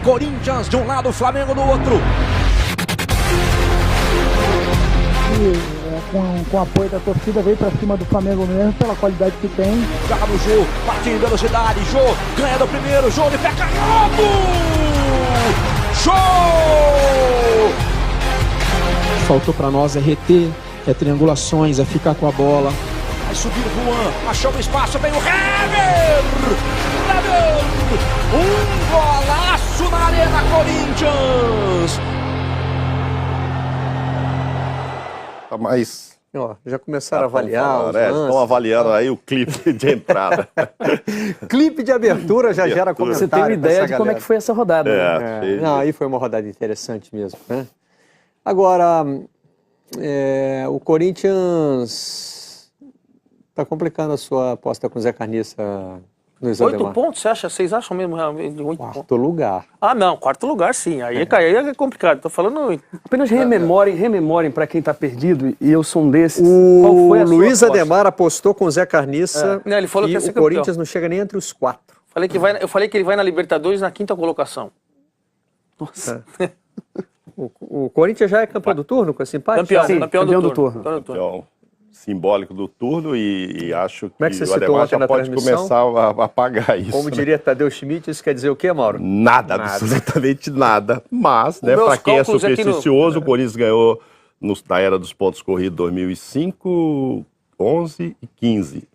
Corinthians de um lado, Flamengo do outro. Com o apoio da torcida, veio pra cima do Flamengo mesmo, pela qualidade que tem. Joga no Jô, bate em velocidade, Jô, ganha do primeiro, Jô de pé canhoto! Jô! Faltou pra nós é reter, é triangulações, é ficar com a bola. Vai subir o Juan, achou o espaço, vem o Hever! Hever! Um golaço na Arena Corinthians! Mas ó, já começaram a avaliar os lances, estão avaliando aí o clipe de entrada. Clipe de abertura já gera comentário. Você tem uma ideia de como é que foi essa rodada. Né? Não, aí foi uma rodada interessante mesmo, né? Agora, o Corinthians está complicando a sua aposta com o Zé Carniça. 8 pontos, vocês acham mesmo realmente? Quarto lugar. Ah, não, quarto lugar sim. Aí é complicado. Tô falando. Apenas rememorem para quem tá perdido, e eu sou um desses. Qual foi a Luiz Ademar apostou com o Zé Carniça. Ele falou que o Corinthians não chega nem entre os 4. Eu falei que ele vai na Libertadores na 5ª colocação. Nossa. O Corinthians já é campeão do turno com esse empate? Campeão do turno. Campeão simbólico do turno e acho que, é que o Ademar já pode começar a pagar isso. Como diria Tadeu Schmidt, isso quer dizer o quê, Mauro? Nada. Absolutamente nada. Mas, né, para quem é supersticioso, o Corinthians ganhou na era dos pontos corridos 2005, 11 e 15.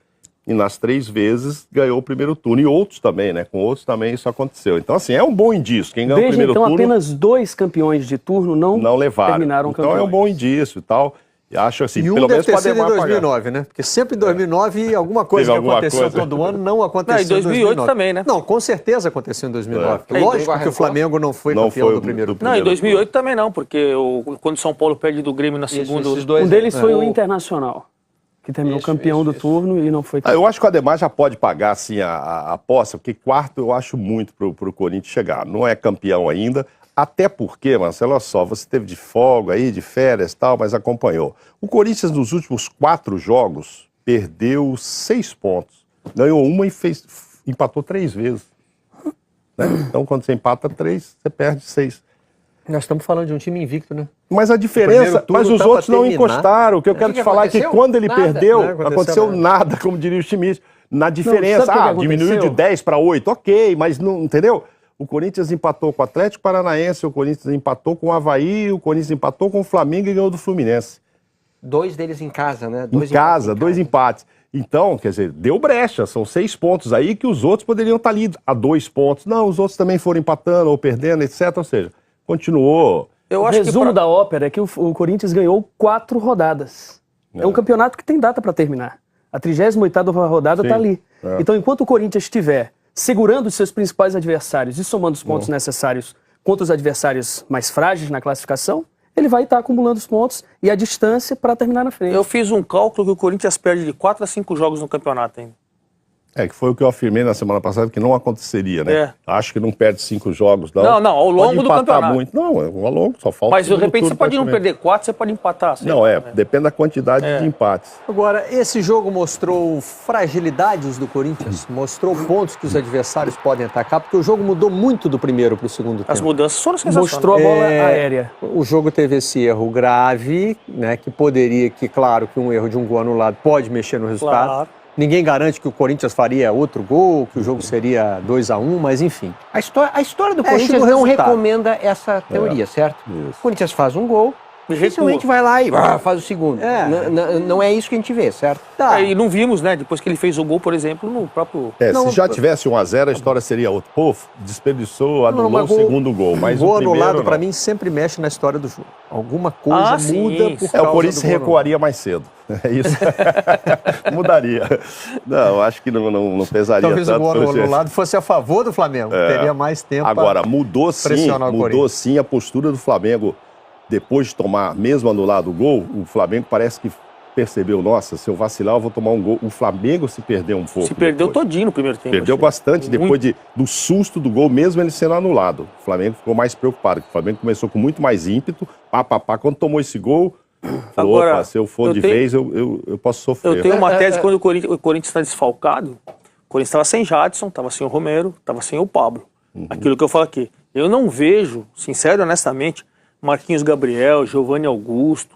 E nas 3 vezes ganhou o primeiro turno. E outros também, né? Com outros também isso aconteceu. Então, assim, é um bom indício. Quem ganhou o primeiro turno... apenas 2 campeões de turno não levaram. Terminaram então campeões. É um bom indício e tal. E acho assim, e pelo menos deve ter sido em 2009, pagar. Né? Porque sempre em 2009 alguma coisa que aconteceu todo ano não aconteceu em 2008 também, né? Não, com certeza aconteceu em 2009. Lógico que o Flamengo não foi campeão do primeiro turno. Não, em 2008 também não, porque quando o São Paulo perde do Grêmio na segunda... Um deles foi o Internacional, que terminou campeão do turno e não foi campeão. Eu acho que o Ademar já pode pagar assim, a aposta, porque quarto eu acho muito pro Corinthians chegar. Não é campeão ainda. Até porque, Marcelo, olha só, você teve de folga aí, de férias e tal, mas acompanhou. O Corinthians, nos últimos 4 jogos, perdeu 6 pontos. Ganhou uma e empatou 3 vezes. Né? Então, quando você empata 3, você perde 6. Nós estamos falando de um time invicto, né? Mas a diferença... Mas os outros não encostaram. O que eu quero te falar é que quando ele perdeu, não aconteceu nada, como diria o Schmidt. Na diferença, diminuiu de 10 para 8, ok, mas não, entendeu? O Corinthians empatou com o Atlético Paranaense, o Corinthians empatou com o Avaí, o Corinthians empatou com o Flamengo e ganhou do Fluminense. 2 deles em casa, né? 2 empates. Então, quer dizer, deu brecha, são 6 pontos aí que os outros poderiam estar ali a 2 pontos. Não, os outros também foram empatando ou perdendo, etc. Ou seja, continuou. O resumo da ópera é que o Corinthians ganhou 4 rodadas. É um campeonato que tem data para terminar. A 38ª rodada está ali. Então, enquanto o Corinthians estiver segurando os seus principais adversários e somando os pontos necessários contra os adversários mais frágeis na classificação, ele vai estar acumulando os pontos e a distância para terminar na frente. Eu fiz um cálculo que o Corinthians perde de 4 a 5 jogos no campeonato ainda. Que foi o que eu afirmei na semana passada, que não aconteceria, né? Acho que não perde 5 jogos, não. Não, ao longo do campeonato. Muito. Não, ao longo, só falta. Mas de repente você pode não perder 4, você pode empatar. Não, depende da quantidade de empates. Agora, esse jogo mostrou fragilidades do Corinthians? Mostrou pontos que os adversários podem atacar? Porque o jogo mudou muito do primeiro para o segundo tempo. As mudanças foram sensacionais. Mostrou a bola aérea. O jogo teve esse erro grave, né? Claro, que um erro de um gol anulado pode mexer no resultado. Claro. Ninguém garante que o Corinthians faria outro gol, que o jogo seria 2-1, mas enfim. A história do Corinthians não recomenda essa teoria, certo? Isso. O Corinthians faz um gol, dificilmente vai lá e faz o segundo. Não é isso que a gente vê, certo? E não vimos, né? Depois que ele fez o gol, por exemplo, no próprio... Se já tivesse 1-0, a história seria outra. Pô, desperdiçou, anulou o segundo gol. Mas o gol anulado, para mim, sempre mexe na história do jogo. Alguma coisa muda por causa o Corinthians recuaria mais cedo. É isso. Mudaria. Não, acho que não pesaria talvez tanto. Talvez o gol anulado fosse a favor do Flamengo. Teria mais tempo. Agora, mudou sim a postura do Flamengo. Depois de tomar, mesmo anulado o gol, o Flamengo parece que percebeu, nossa, se eu vacilar eu vou tomar um gol. O Flamengo se perdeu um pouco. Se perdeu todinho no primeiro tempo. Perdeu bastante depois do susto do gol, mesmo ele sendo anulado. O Flamengo ficou mais preocupado. O Flamengo começou com muito mais ímpeto. Quando tomou esse gol, falou, opa, se eu for de vez, eu posso sofrer. Eu tenho uma tese, quando o Corinthians está desfalcado, o Corinthians estava sem Jadson, estava sem o Romero, estava sem o Pablo. Aquilo que eu falo aqui. Eu não vejo, sincero e honestamente, Marquinhos Gabriel, Giovanni Augusto.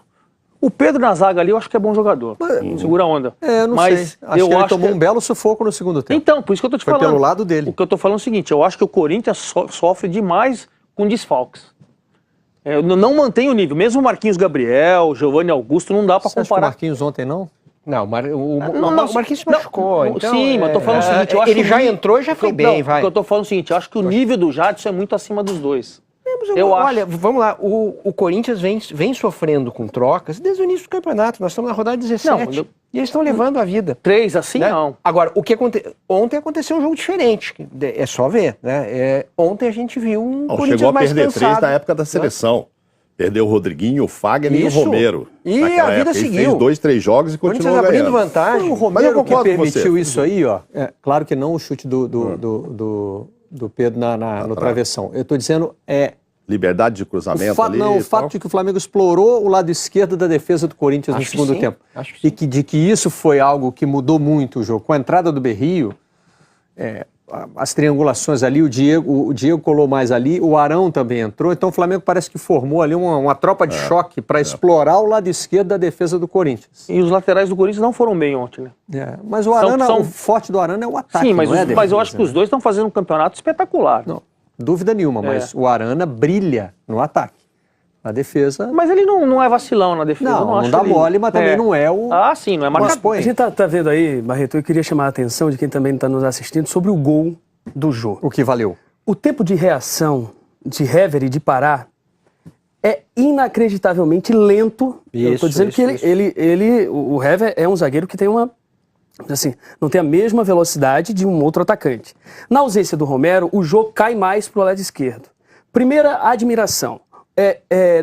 O Pedro na zaga ali, eu acho que é bom jogador. Segura a onda. Eu não sei. Acho que ele tomou um belo sufoco no segundo tempo. Então, por isso que eu tô te falando. Foi pelo lado dele. O que eu tô falando é o seguinte, eu acho que o Corinthians sofre demais com desfalques. Não mantém o nível. Mesmo o Marquinhos Gabriel, Giovanni Augusto, não dá pra comparar. O Marquinhos ontem não? Não, o Marquinhos se machucou. Então, sim, mas eu tô falando o seguinte, eu acho ele já entrou e já foi bem, vai. O que eu tô falando é o seguinte, eu acho que o nível do Jadson é muito acima dos dois. Olha, vamos lá, o Corinthians vem sofrendo com trocas desde o início do campeonato. Nós estamos na rodada 17 e eles estão levando a vida. 3 assim, né? Não. Agora, ontem aconteceu um jogo diferente, é só ver, né? Ontem a gente viu um Corinthians mais cansado. Chegou a perder 3 na época da seleção. Perdeu o Rodriguinho, o Fagner e o Romero. E a vida seguiu. Ele fez 2, 3 jogos e continuou ganhando. Abrindo vantagem. O Romero que permitiu isso aí, ó. Claro que não o chute do Pedro no travessão. Eu estou dizendo, liberdade de cruzamento ali. Não, o fato de que o Flamengo explorou o lado esquerdo da defesa do Corinthians no segundo tempo. De que isso foi algo que mudou muito o jogo. Com a entrada do Berrio, as triangulações ali, o Diego colou mais ali, o Arão também entrou, então o Flamengo parece que formou ali uma tropa de choque para explorar o lado esquerdo da defesa do Corinthians. E os laterais do Corinthians não foram bem ontem, né? Mas o Arana, o forte do Arana é o ataque. Sim, mas eu acho que os dois estão fazendo um campeonato espetacular. Não, dúvida nenhuma, mas o Arana brilha no ataque. Na defesa... Mas ele não é vacilão na defesa. Não dá mole, mas também não é o... sim, não é marcador. A gente tá vendo aí, Barreto, eu queria chamar a atenção de quem também está nos assistindo sobre o gol do Jô. O que valeu? O tempo de reação de Hever e de Pará é inacreditavelmente lento. Eu estou dizendo que o Hever é um zagueiro que tem não tem a mesma velocidade de um outro atacante. Na ausência do Romero, o Jô cai mais para o lado esquerdo. Primeira admiração.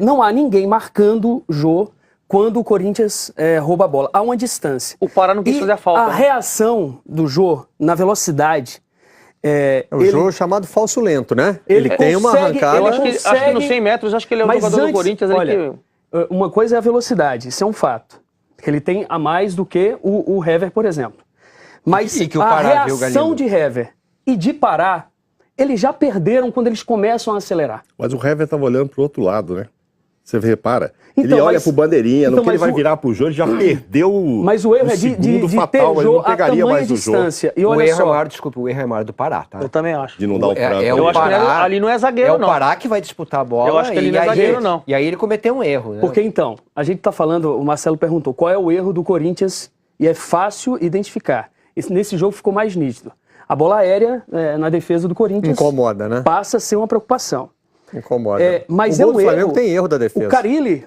Não há ninguém marcando Jô quando o Corinthians rouba a bola. Há uma distância. O Pará não quis fazer a falta. A reação do Jô na velocidade... Jô chamado falso lento, né? Ele tem uma arrancada. Acho que nos 100 metros, acho que ele é o jogador do Corinthians. Uma coisa é a velocidade, isso é um fato. Que ele tem a mais do que o Hever, por exemplo. Mas a reação de Hever e de Pará, eles já perderam quando eles começam a acelerar. Mas o Hever estava olhando para o outro lado, né? Você repara. Ele olha pro bandeirinha, no que ele vai virar pro Jô, ele já perdeu mas o erro é de fatal, ter Jô a tamanha distância. E olha só, o erro é maior do Pará, tá? Eu também acho. De não dar o frango. Eu acho que ali não é zagueiro, não. É o Pará que vai disputar a bola. Eu acho que ele não é zagueiro, não. E aí ele cometeu um erro, né? Porque então, a gente tá falando, o Marcelo perguntou, qual é o erro do Corinthians? E é fácil identificar. Nesse jogo ficou mais nítido. A bola aérea na defesa do Corinthians incomoda, né? Passa a ser uma preocupação. Incomoda. Mas o gol do Flamengo tem erro da defesa.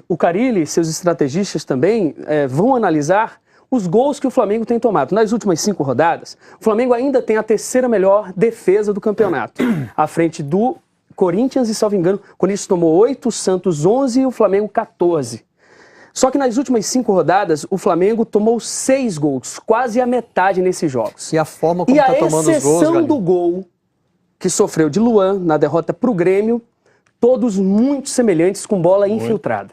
O Carille, seus estrategistas também, vão analisar os gols que o Flamengo tem tomado. Nas últimas 5 rodadas, o Flamengo ainda tem a 3ª melhor defesa do campeonato. À frente do Corinthians e, salvo engano, o Corinthians tomou 8, o Santos 11 e o Flamengo 14. Só que nas últimas 5 rodadas, o Flamengo tomou 6 gols, quase a metade nesses jogos. E a forma como está tomando os gols, E a exceção do gol que sofreu de Luan na derrota para o Grêmio, todos muito semelhantes com bola infiltrada.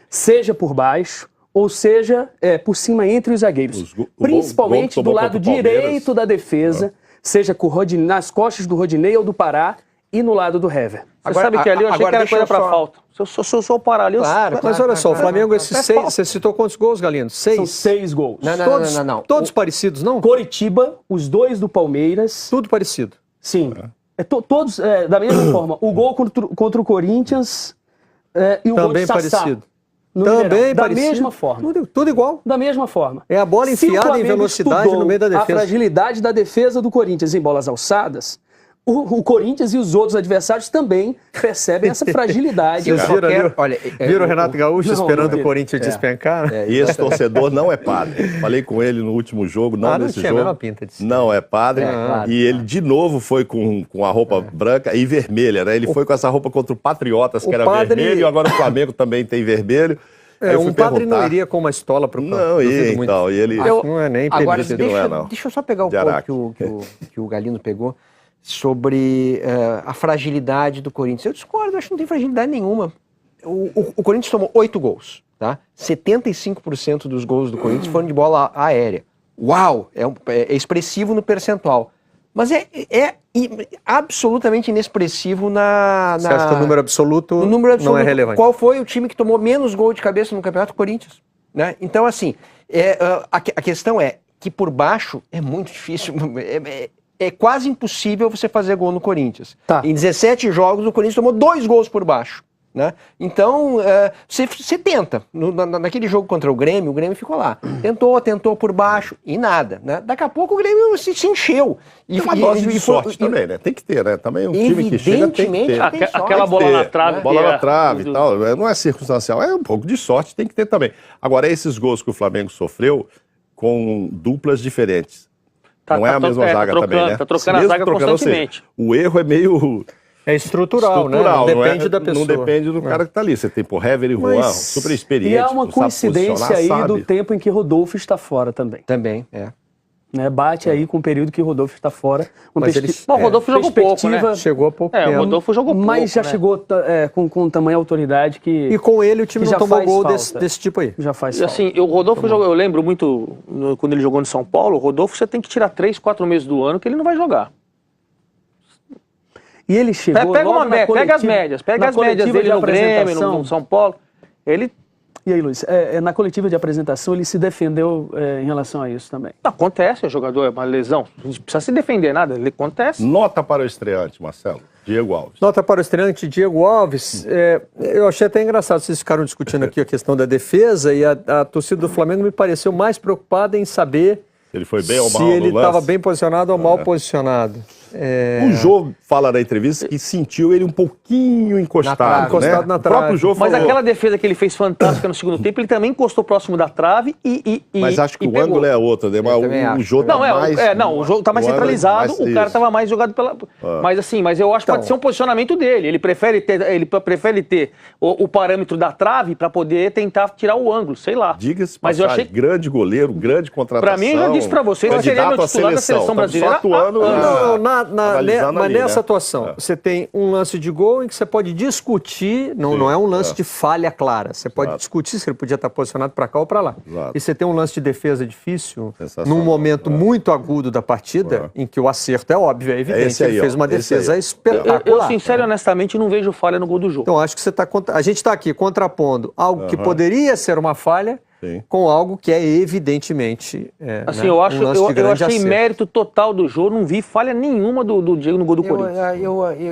Seja por baixo, ou seja por cima entre os zagueiros. Principalmente do lado direito da defesa, seja nas costas do Rodinei ou do Pará, e no lado do Hever. Você sabe que ali eu achei que era coisa para falta. Se eu sou o Pará ali... Mas olha só, o Flamengo, esses 6... Você citou quantos gols, Galindo? 6? São 6 gols. Não. Todos parecidos, não? Coritiba, os 2 do Palmeiras... Tudo parecido. Sim. Todos da mesma forma. O gol contra o Corinthians e o também gol de Sassá. Parecido. Também da parecido. Mesma forma. Tudo igual. Da mesma forma. É a bola enfiada em velocidade no meio da defesa. A fragilidade da defesa do Corinthians em bolas alçadas, o Corinthians e os outros adversários também percebem essa fragilidade. Vocês viram o Renato Gaúcho esperando o Corinthians despencar? E esse torcedor não é padre. Falei com ele no último jogo, não nesse jogo. A pinta de não é padre. E ele de novo foi com a roupa branca e vermelha, né? Ele foi com essa roupa contra o Patriotas, que era vermelho, e agora o Flamengo também tem vermelho. Um padre não iria com uma estola para o campo. Não, então, e ele... não é nem agora, permitido. deixa eu só pegar o ponto que o Galindo pegou sobre a fragilidade do Corinthians. Eu discordo, acho que não tem fragilidade nenhuma. O Corinthians tomou 8 gols, tá? 75% dos gols do Corinthians foram de bola aérea. Uau! É expressivo no percentual. Mas absolutamente inexpressivo na... Você acha que o número absoluto, não é relevante? Qual foi o time que tomou menos gol de cabeça no Campeonato? Corinthians. Né? Então, assim, a questão é que por baixo é muito difícil, é quase impossível você fazer gol no Corinthians. Tá. Em 17 jogos, o Corinthians tomou 2 gols por baixo. Né? Então, você tenta. Naquele jogo contra o Grêmio ficou lá. Tentou por baixo e nada. Né? Daqui a pouco o Grêmio se encheu. E uma dose de sorte também, né? Tem que ter, né? Também um time que chega tem que ter. Aquela bola na trave. Bola na trave e tal. Não é circunstancial, é um pouco de sorte, tem que ter também. Agora, esses gols que o Flamengo sofreu com duplas diferentes. Não é a mesma zaga também, né? Tá trocando a zaga constantemente. O erro é meio... É estrutural, né? Não depende da pessoa. Não depende do cara que tá ali. Você tem, Hever e Juan, super experiente. E há uma coincidência aí do tempo em que Rodolfo está fora também. Também, Né? Bate aí com o período que o Rodolfo está fora. Mas o Rodolfo jogou pouco, né? Chegou há pouco tempo. O Rodolfo jogou pouco, mas já chegou com tamanha autoridade que... E com ele o time não tomou gol desse tipo aí. Já faz falta. Assim, o Rodolfo jogou, eu lembro muito, quando ele jogou no São Paulo, o Rodolfo você tem que tirar 3, 4 meses do ano que ele não vai jogar. E ele chegou pega as médias dele no Grêmio, no São Paulo. Ele... E aí, Luiz, na coletiva de apresentação ele se defendeu em relação a isso também. Acontece, o jogador é uma lesão. Não precisa se defender nada, ele acontece. Nota para o estreante, Marcelo. Diego Alves. Nota para o estreante, Diego Alves. Eu achei até engraçado, vocês ficaram discutindo aqui a questão da defesa e a torcida do Flamengo me pareceu mais preocupada em saber ele foi bem ou mal se ele estava bem posicionado ou mal posicionado. O Jô fala na entrevista que sentiu ele um pouquinho encostado, encostado na trave. O próprio Jô falou. Mas aquela defesa que ele fez fantástica no segundo tempo, ele também encostou próximo da trave Mas acho que o ângulo é outro, né? Mas o Jô tá mais... o Jô tá mais centralizado, o cara tava mais jogado pela... Mas eu acho que pode ser um posicionamento dele. Ele prefere ter o parâmetro da trave para poder tentar tirar o ângulo, sei lá. Diga-se, mas eu achei grande goleiro, grande contratação. Pra mim, eu já disse pra vocês, ele seria meu titular da seleção brasileira. Mas nessa atuação, você tem um lance de gol em que você pode discutir, não é um lance de falha clara, você pode discutir se ele podia estar posicionado para cá ou para lá. E você tem um lance de defesa difícil, num momento muito agudo da partida, em que o acerto é óbvio, é evidente, ele fez uma defesa espetacular. Eu, sincero e honestamente, não vejo falha no gol do jogo. Então, acho que a gente está aqui contrapondo algo que poderia ser uma falha, com algo que é evidentemente assim, eu achei mérito total do jogo, não vi falha nenhuma do Diego no gol do Corinthians.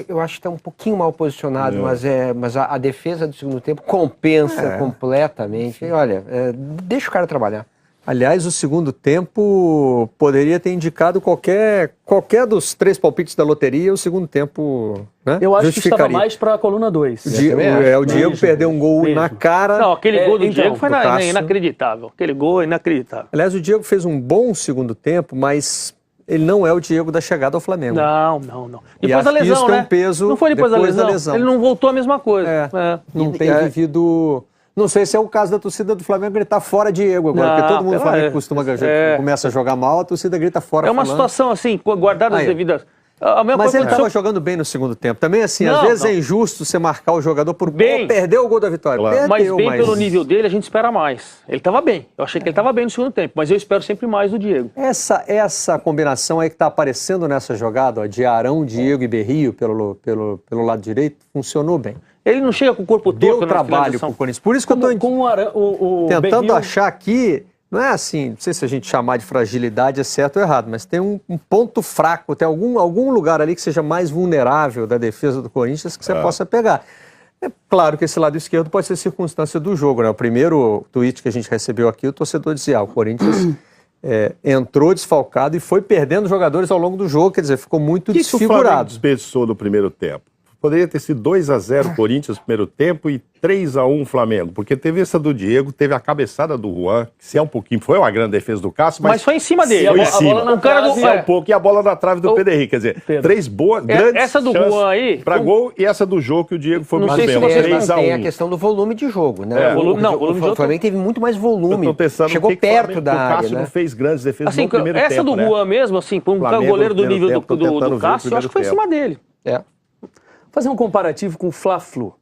Eu acho que está um pouquinho mal posicionado, mas a defesa do segundo tempo compensa completamente. E olha, deixa o cara trabalhar. Aliás, o segundo tempo poderia ter indicado qualquer dos 3 palpites da loteria, o segundo tempo, né? Eu acho que estava mais para a coluna 2. O Diego perdeu um gol na cara. Não, aquele gol do Diego foi inacreditável. Aquele gol é inacreditável. Aliás, o Diego fez um bom segundo tempo, mas ele não é o Diego da chegada ao Flamengo. Não. Depois da lesão, isso né? Tem um peso não foi depois da lesão. Ele não voltou a mesma coisa. Não tem vivido... Não sei se é o caso da torcida do Flamengo gritar fora Diego agora, porque todo mundo do Flamengo começa a jogar mal, a torcida grita fora. É uma situação assim, guardada as devidas... Mas ele estava jogando bem no segundo tempo. Também assim, às vezes é injusto você marcar o jogador por perder o gol da vitória. Claro. Mas pelo nível dele, a gente espera mais. Ele estava bem. Eu achei que ele estava bem no segundo tempo, mas eu espero sempre mais do Diego. Essa combinação aí que está aparecendo nessa jogada, ó, de Arão, Diego e Berrio pelo lado direito, funcionou bem. Ele não chega com o corpo todo. Deu trabalho pro Corinthians. Por isso que eu estou tentando Berrio... achar aqui, não é assim, não sei se a gente chamar de fragilidade é certo ou errado, mas tem um ponto fraco, tem algum lugar ali que seja mais vulnerável da defesa do Corinthians que você possa pegar. É claro que esse lado esquerdo pode ser circunstância do jogo, né? O primeiro tweet que a gente recebeu aqui, o torcedor dizia, o Corinthians entrou desfalcado e foi perdendo jogadores ao longo do jogo, quer dizer, ficou muito desfigurado. O Flamengo desperdiçou no primeiro tempo? Poderia ter sido 2-0 Corinthians no primeiro tempo e 3-1 Flamengo, porque teve essa do Diego, teve a cabeçada do Juan, que se é um pouquinho, foi uma grande defesa do Cássio, mas foi em cima dele. Foi em cima. A bola na trave, um pouco, e a bola na trave do Pedro Henrique, quer dizer, 3 boas, grandes essa do Juan aí, para gol, e essa do jogo que o Diego foi muito bem, 3-1. Tem a questão do volume de jogo, né? O Flamengo teve muito mais volume, chegou perto da área. O Cássio não fez grandes defesas no primeiro tempo. Essa do Juan mesmo, assim, para um goleiro do nível do Cássio, eu acho que foi em cima dele. Fazer um comparativo com o Fla-Flu.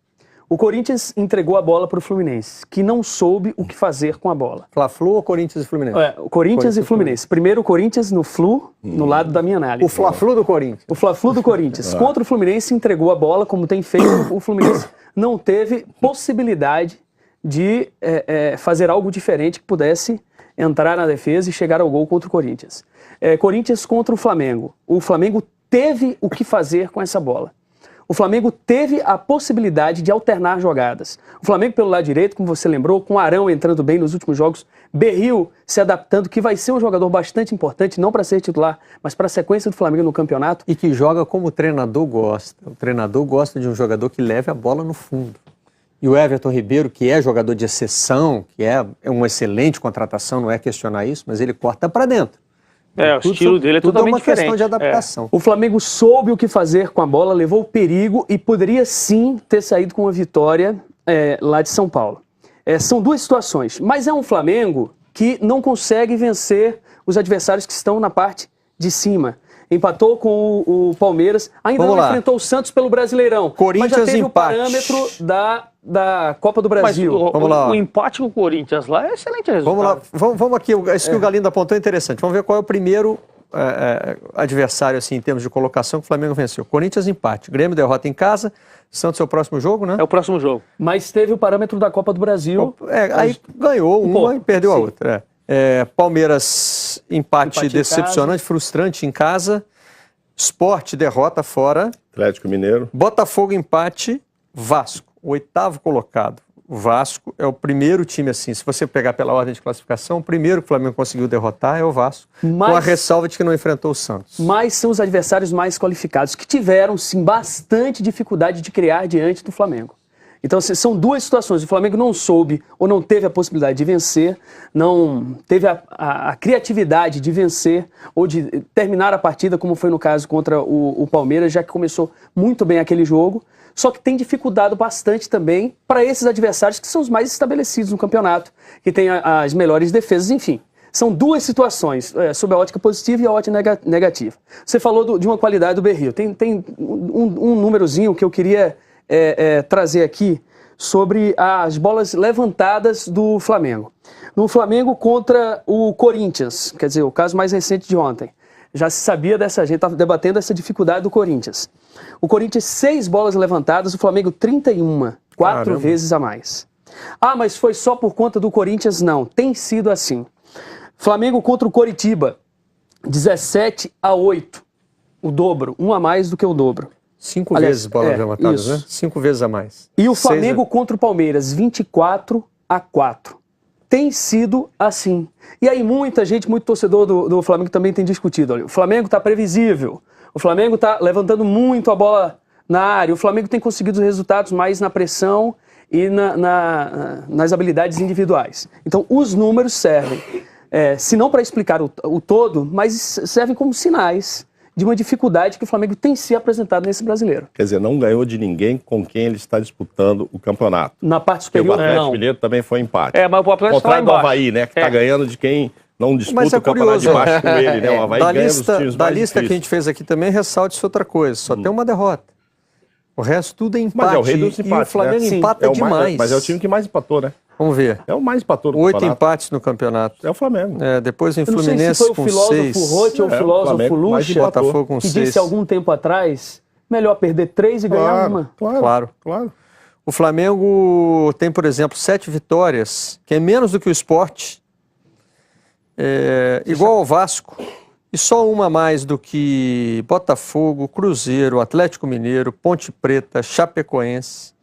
O Corinthians entregou a bola para o Fluminense, que não soube o que fazer com a bola. Fla-Flu ou Corinthians e Fluminense? O Corinthians e Fluminense. Primeiro o Corinthians no Flu, no lado da minha análise. O Fla-Flu do Corinthians. O Fla-Flu do Corinthians. Contra o Fluminense entregou a bola, como tem feito. O Fluminense não teve possibilidade de fazer algo diferente que pudesse entrar na defesa e chegar ao gol contra o Corinthians. Corinthians contra o Flamengo. O Flamengo teve o que fazer com essa bola. O Flamengo teve a possibilidade de alternar jogadas. O Flamengo pelo lado direito, como você lembrou, com o Arão entrando bem nos últimos jogos, Berril se adaptando, que vai ser um jogador bastante importante, não para ser titular, mas para a sequência do Flamengo no campeonato. E que joga como o treinador gosta. O treinador gosta de um jogador que leve a bola no fundo. E o Everton Ribeiro, que é jogador de exceção, que é uma excelente contratação, não é questionar isso, mas ele corta para dentro. O estilo dele é totalmente diferente. Tudo é uma questão de adaptação. O Flamengo soube o que fazer com a bola, levou o perigo e poderia sim ter saído com uma vitória lá de São Paulo. São duas situações, mas é um Flamengo que não consegue vencer os adversários que estão na parte de cima. Empatou com o Palmeiras, ainda não enfrentou o Santos pelo Brasileirão. Corinthians, mas já teve empate. O parâmetro da Copa do Brasil. Mas o empate com o Corinthians lá é excelente resultado. Vamos aqui, isso que o Galindo apontou é interessante. Vamos ver qual é o primeiro adversário assim, em termos de colocação que o Flamengo venceu. Corinthians empate, Grêmio derrota em casa, Santos é o próximo jogo, né? É o próximo jogo. Mas teve o parâmetro da Copa do Brasil. Aí ganhou uma e perdeu a outra. Palmeiras empate decepcionante, frustrante em casa. Sport derrota fora. Atlético Mineiro. Botafogo empate. Vasco, o 8º colocado. O Vasco é o primeiro time assim, se você pegar pela ordem de classificação, o primeiro que o Flamengo conseguiu derrotar é o Vasco, com a ressalva de que não enfrentou o Santos. Mas são os adversários mais qualificados, que tiveram sim bastante dificuldade de criar diante do Flamengo. Então, são duas situações. O Flamengo não soube ou não teve a possibilidade de vencer, não teve a criatividade de vencer ou de terminar a partida, como foi no caso contra o Palmeiras, já que começou muito bem aquele jogo. Só que tem dificultado bastante também para esses adversários que são os mais estabelecidos no campeonato, que têm as melhores defesas, enfim. São duas situações, sob a ótica positiva e a ótica negativa. Você falou de uma qualidade do Berril. Tem um númerozinho que eu queria trazer aqui sobre as bolas levantadas do Flamengo. No Flamengo contra o Corinthians, quer dizer, o caso mais recente de ontem. Já se sabia dessa, a gente estava debatendo essa dificuldade do Corinthians. O Corinthians, 6 bolas levantadas, o Flamengo 31, 4 vezes a mais. Ah, mas foi só por conta do Corinthians? Não, tem sido assim. Flamengo contra o Coritiba, 17-8, o dobro, 1 a mais do que o dobro. 5 vezes bolas levantadas, né? 5 vezes a mais. E o Flamengo contra o Palmeiras, 24-4. Tem sido assim. E aí muita gente, muito torcedor do Flamengo também tem discutido. Olha, o Flamengo está previsível, o Flamengo está levantando muito a bola na área, o Flamengo tem conseguido os resultados mais na pressão e nas habilidades individuais. Então os números servem, se não para explicar o todo, mas servem como sinais de uma dificuldade que o Flamengo tem se apresentado nesse brasileiro. Quer dizer, não ganhou de ninguém com quem ele está disputando o campeonato. Na parte superior, porque o Atlético Mineiro também foi empate. Mas o Atlético contrário do Avaí, né? Que está ganhando de quem não disputa o campeonato de baixo com ele, né? O Avaí ganha dos times da mais lista difíceis. que a gente fez aqui também, ressalte-se outra coisa. Só tem uma derrota. O resto tudo é empate. Mas é o rei dos empates, e o Flamengo empata demais. Mas é o time que mais empatou, né? Vamos ver. É o mais empatou no 8 campeonato. empates no campeonato. É o Flamengo. Depois em Eu não Fluminense sei se foi com o filósofo 6. Roth ou o filósofo Lucha, Botafogo com que 6. disse algum tempo atrás, melhor perder 3 e ganhar uma. Claro. O Flamengo tem, por exemplo, 7 vitórias, que é menos do que o Sport, igual ao Vasco, e só uma a mais do que Botafogo, Cruzeiro, Atlético Mineiro, Ponte Preta, Chapecoense.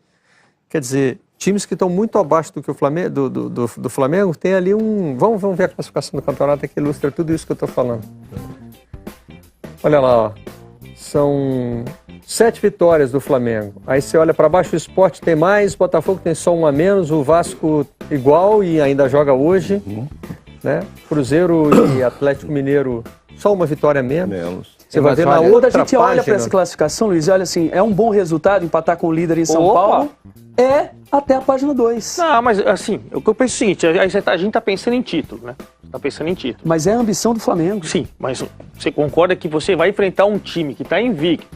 Quer dizer, times que estão muito abaixo do que o Flamengo, do Flamengo, tem ali um... Vamos ver a classificação do campeonato que ilustra tudo isso que eu estou falando. Olha lá, ó. São 7 vitórias do Flamengo. Aí você olha para baixo, o Sport tem mais, o Botafogo tem só 1 a menos, o Vasco igual e ainda joga hoje. Né? Cruzeiro e Atlético Mineiro, só uma vitória menos. Você vai ver na outra Quando a gente olha para essa classificação, Luiz, olha assim, é um bom resultado empatar com o líder em São Paulo? Até a página 2. Não, mas assim, o que eu penso é o seguinte, a gente tá pensando em título, né? Tá pensando em título. Mas é a ambição do Flamengo. Sim, mas você concorda que você vai enfrentar um time que tá invicto,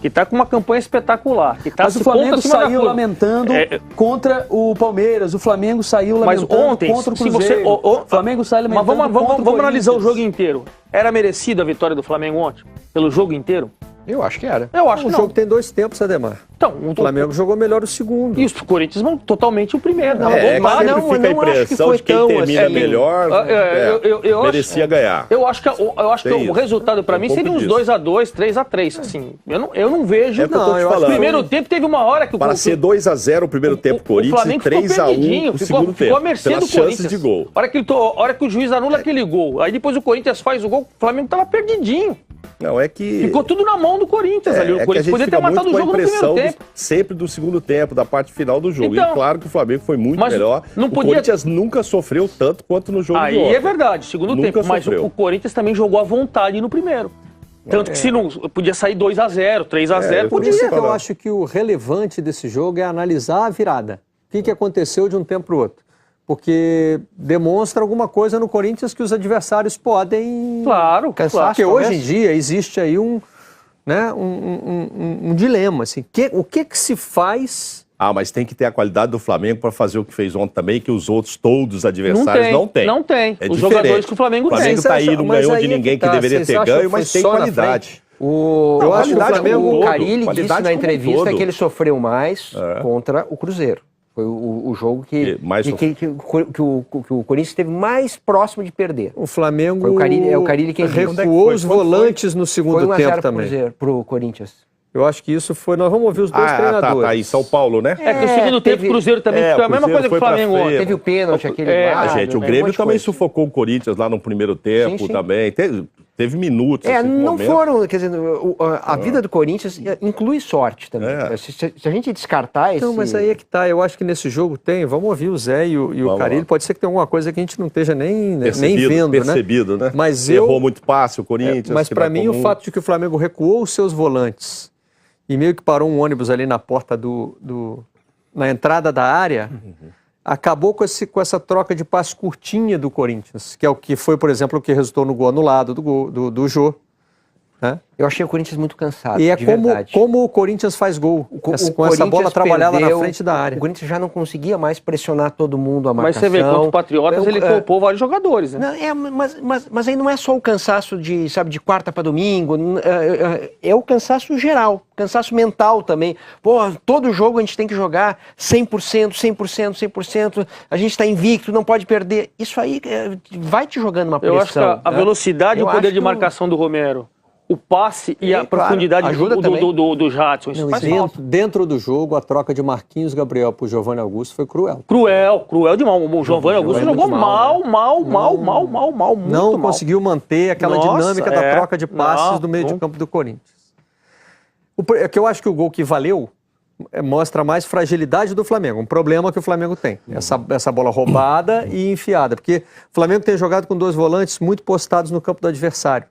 que tá com uma campanha espetacular, que tá mas o Flamengo saiu lamentando contra o Palmeiras, o Flamengo saiu lamentando contra o Cruzeiro. O Flamengo sai lamentando mas vamos analisar o jogo inteiro. Era merecido a vitória do Flamengo ontem? Pelo jogo inteiro? Eu acho que era. Eu acho que o jogo tem 2 tempos, Ademar. Então, o Flamengo jogou melhor o segundo. E os Corinthians vão totalmente o primeiro. Sempre fica a impressão de quem termina melhor merecia ganhar. Eu acho que o resultado para mim seria uns 2-2, 3-3. Assim, eu não vejo. Não, eu o primeiro tempo teve uma hora que para ser 2-0 o primeiro tempo Corinthians e 3-1 o segundo tempo. Ficou a mercê do Corinthians. De gol. A hora que o juiz anula aquele gol, aí depois o Corinthians faz o gol, o Flamengo tava perdidinho. Não, é que... Ficou tudo na mão do Corinthians ali. O Corinthians podia ter matado o jogo no primeiro tempo. Sempre do segundo tempo, da parte final do jogo. Então, e claro que o Flamengo foi muito melhor. O Corinthians nunca sofreu tanto quanto no jogo de ontem. Aí é verdade, segundo tempo. Mas o Corinthians também jogou à vontade no primeiro. Tanto que se não podia sair 2-0, 3-0, podia. Eu acho que o relevante desse jogo é analisar a virada. O que aconteceu de um tempo para o outro. Porque demonstra alguma coisa no Corinthians que os adversários podem cansar. Porque hoje em dia existe aí um dilema. Assim. O que se faz... mas tem que ter a qualidade do Flamengo para fazer o que fez ontem também, que os outros, todos os adversários não têm. Não tem. É os jogadores que o Flamengo tem. O Flamengo está aí, não ganhou de ninguém que deveria ter ganho, mas tem qualidade. Eu acho que o Flamengo, o Carilli disse na entrevista que ele sofreu mais contra o Cruzeiro. Foi o jogo que o Corinthians esteve mais próximo de perder. O Flamengo foi o Carilli quem recuou os volantes no segundo tempo também. Para o Corinthians. Eu acho que isso foi... Nós vamos ouvir os dois treinadores. Tá aí, São Paulo, né? É que o segundo tempo o Cruzeiro também foi a mesma coisa que o Flamengo ontem. Teve o pênalti, aquele gente, o Grêmio também sufocou o Corinthians lá no primeiro tempo também. Teve minutos. Não foram... Quer dizer, a vida do Corinthians inclui sorte também. Se a gente descartar esse... Não, mas aí é que tá. Eu acho que nesse jogo tem... Vamos ouvir o Zé e o Carilli. Pode ser que tenha alguma coisa que a gente não esteja nem vendo, percebido, né? Mas errou muito passe o Corinthians. Mas para mim, o fato de que o Flamengo recuou os seus volantes e meio que parou um ônibus ali na porta na entrada da área, acabou com essa troca de passe curtinha do Corinthians, que é o que foi, por exemplo, o que resultou no gol anulado do Jô. Né? Eu achei o Corinthians muito cansado, e é como o Corinthians faz gol, com essa bola trabalhada na frente da área. O Corinthians já não conseguia mais pressionar todo mundo a marcação. Mas você vê, contra o Patriotas ele poupou vários jogadores. Né? Mas aí não é só o cansaço de quarta para domingo, é o cansaço geral, cansaço mental também. Todo jogo a gente tem que jogar 100%, 100%, 100%, a gente está invicto, não pode perder. Isso aí vai te jogando uma pressão. Eu acho que a velocidade e o poder de marcação do Romero, o passe e a profundidade do Jadson. Dentro do jogo, a troca de Marquinhos Gabriel por Giovanni Augusto foi cruel. Cruel demais. O Giovanni Augusto jogou mal, muito não mal. Conseguiu manter aquela dinâmica da troca de passes do meio de campo do Corinthians. É que eu acho que o gol que valeu mostra mais fragilidade do Flamengo, um problema que o Flamengo tem. Essa bola roubada e enfiada. Porque o Flamengo tem jogado com 2 volantes muito postados no campo do adversário.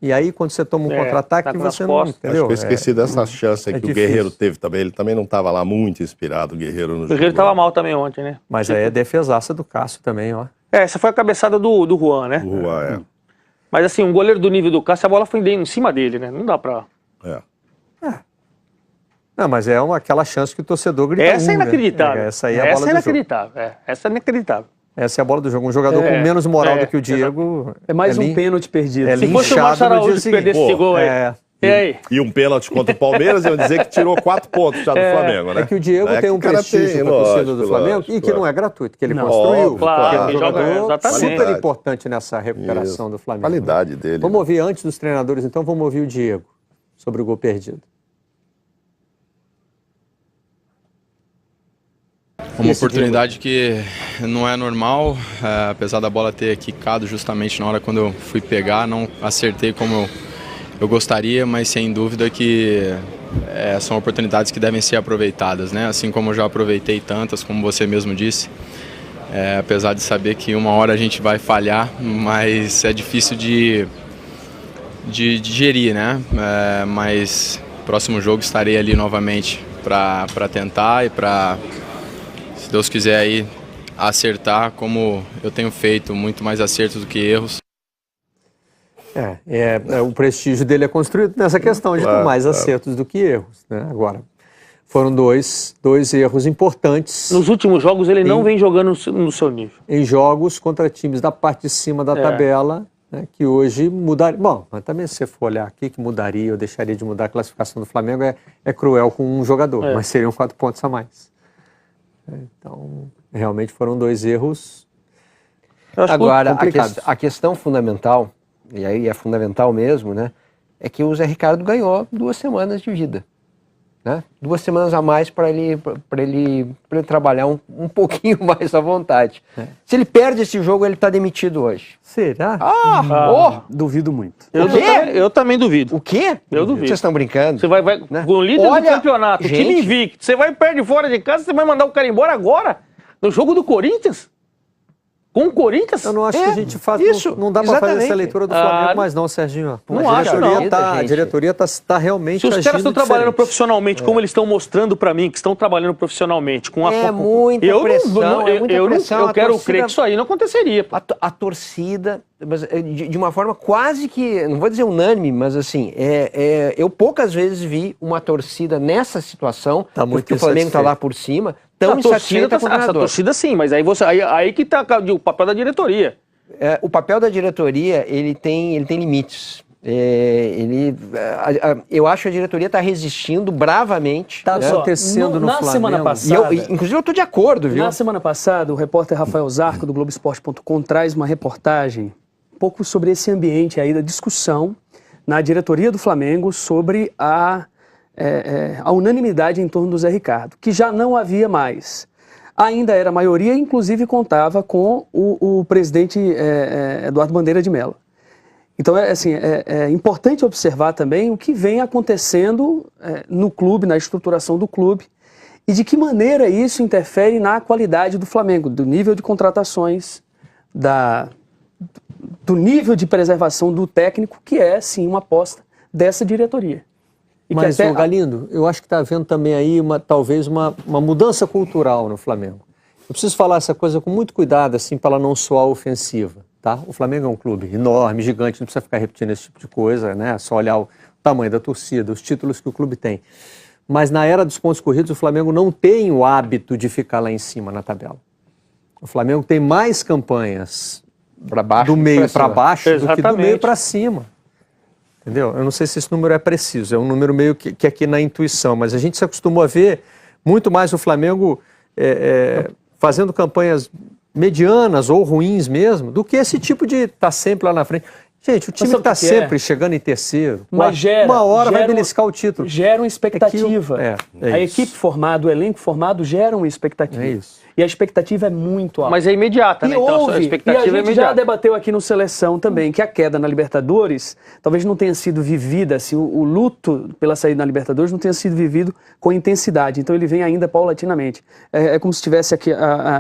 E aí, quando você toma um contra-ataque, você não... Entendeu? Acho que eu esqueci dessa chance que o Guerreiro teve também. Ele também não estava lá muito inspirado, o Guerreiro no jogo. O Guerreiro estava mal também ontem, né? Mas aí é defesaça do Cássio também, ó. Essa foi a cabeçada do Juan, né? O Juan, Mas assim, um goleiro do nível do Cássio, a bola foi em cima dele, né? Não dá pra... Não, mas é aquela chance que o torcedor grita. Essa é inacreditável. Essa aí é a bola do jogo. Essa é inacreditável. Essa é a bola do jogo. Um jogador com menos moral do que o Diego. É mais um pênalti perdido. Se fosse o Márcio Araújo que perdesse esse gol aí. E um pênalti contra o Palmeiras, eu ia dizer que tirou 4 pontos já do Flamengo, né? É que o Diego tem um prestígio para a torcida do Flamengo e que não é gratuito, que ele construiu. Claro, é um jogador super importante nessa recuperação do Flamengo. Qualidade dele. Vamos ouvir antes dos treinadores, então, vamos ouvir o Diego sobre o gol perdido. Uma oportunidade que não é normal, apesar da bola ter quicado justamente na hora quando eu fui pegar, não acertei como eu gostaria, mas sem dúvida que são oportunidades que devem ser aproveitadas, né? Assim como eu já aproveitei tantas, como você mesmo disse, apesar de saber que uma hora a gente vai falhar, mas é difícil de digerir, né? Mas próximo jogo estarei ali novamente para tentar e para, se Deus quiser, aí acertar como eu tenho feito, muito mais acertos do que erros. O prestígio dele é construído nessa questão de ter mais acertos do que erros, né? Agora, foram dois erros importantes. Nos últimos jogos ele não vem jogando no seu nível. Em jogos contra times da parte de cima da tabela, né, que hoje mudaria. Bom, mas também se você for olhar aqui que mudaria, eu deixaria de mudar a classificação do Flamengo, é cruel com um jogador, mas seriam 4 pontos a mais. Então, realmente foram 2 erros. Agora, a questão fundamental, e aí é fundamental mesmo, né, é que o Zé Ricardo ganhou 2 semanas de vida. Né? 2 semanas a mais para ele trabalhar um pouquinho mais à vontade. Se ele perde esse jogo, ele está demitido hoje. Será? Duvido muito. Eu também duvido. O quê? Eu duvido. Vocês estão brincando? Você vai com o líder do campeonato, o time invicto, você vai e perde fora de casa, você vai mandar o cara embora agora? No jogo do Corinthians? Com o Corinthians? Eu não acho que a gente faz isso. Não dá para fazer essa leitura do Flamengo, mas não, Serginho. Não acho, não. A diretoria está realmente agindo. Se os caras estão trabalhando profissionalmente, como eles estão mostrando para mim, que estão trabalhando profissionalmente, com a muita pressão, eu quero crer que isso aí não aconteceria. A torcida, mas de uma forma quase que, não vou dizer unânime, mas assim, eu poucas vezes vi uma torcida nessa situação, porque o Flamengo está lá por cima, tão insatisfeita com o treinador. Essa torcida sim, mas aí que está o papel da diretoria. O papel da diretoria, ele tem limites. Eu acho que a diretoria está resistindo bravamente. Está acontecendo no Flamengo. Na semana passada... inclusive eu estou de acordo, viu? Na semana passada, o repórter Rafael Zarco, do Globoesporte.com, traz uma reportagem um pouco sobre esse ambiente aí da discussão na diretoria do Flamengo sobre a unanimidade em torno do Zé Ricardo, que já não havia mais. Ainda era maioria, inclusive contava com o presidente Eduardo Bandeira de Mello. Então, é importante observar também o que vem acontecendo no clube, na estruturação do clube, e de que maneira isso interfere na qualidade do Flamengo, do nível de contratações, do nível de preservação do técnico, que é, sim, uma aposta dessa diretoria. Mas, Galindo, eu acho que está havendo também aí talvez uma mudança cultural no Flamengo. Eu preciso falar essa coisa com muito cuidado, assim, para ela não soar ofensiva, tá? O Flamengo é um clube enorme, gigante, não precisa ficar repetindo esse tipo de coisa, né? É só olhar o tamanho da torcida, os títulos que o clube tem. Mas na era dos pontos corridos, o Flamengo não tem o hábito de ficar lá em cima na tabela. O Flamengo tem mais campanhas do meio para baixo do que do meio para cima. Entendeu? Eu não sei se esse número é preciso, é um número meio que aqui na intuição, mas a gente se acostumou a ver muito mais o Flamengo fazendo campanhas medianas ou ruins mesmo, do que esse tipo de estar sempre lá na frente. Gente, o time está sempre chegando em terceiro, mas uma hora vai beliscar o título. Gera uma expectativa. A equipe formada, o elenco formado gera uma expectativa. É isso. E a expectativa é muito alta. Mas é imediata, né? Então, a expectativa e a gente já debateu aqui no Seleção também, que a queda na Libertadores talvez não tenha sido vivida, assim, o luto pela saída na Libertadores não tenha sido vivido com intensidade. Então ele vem ainda paulatinamente. É como se estivesse aqui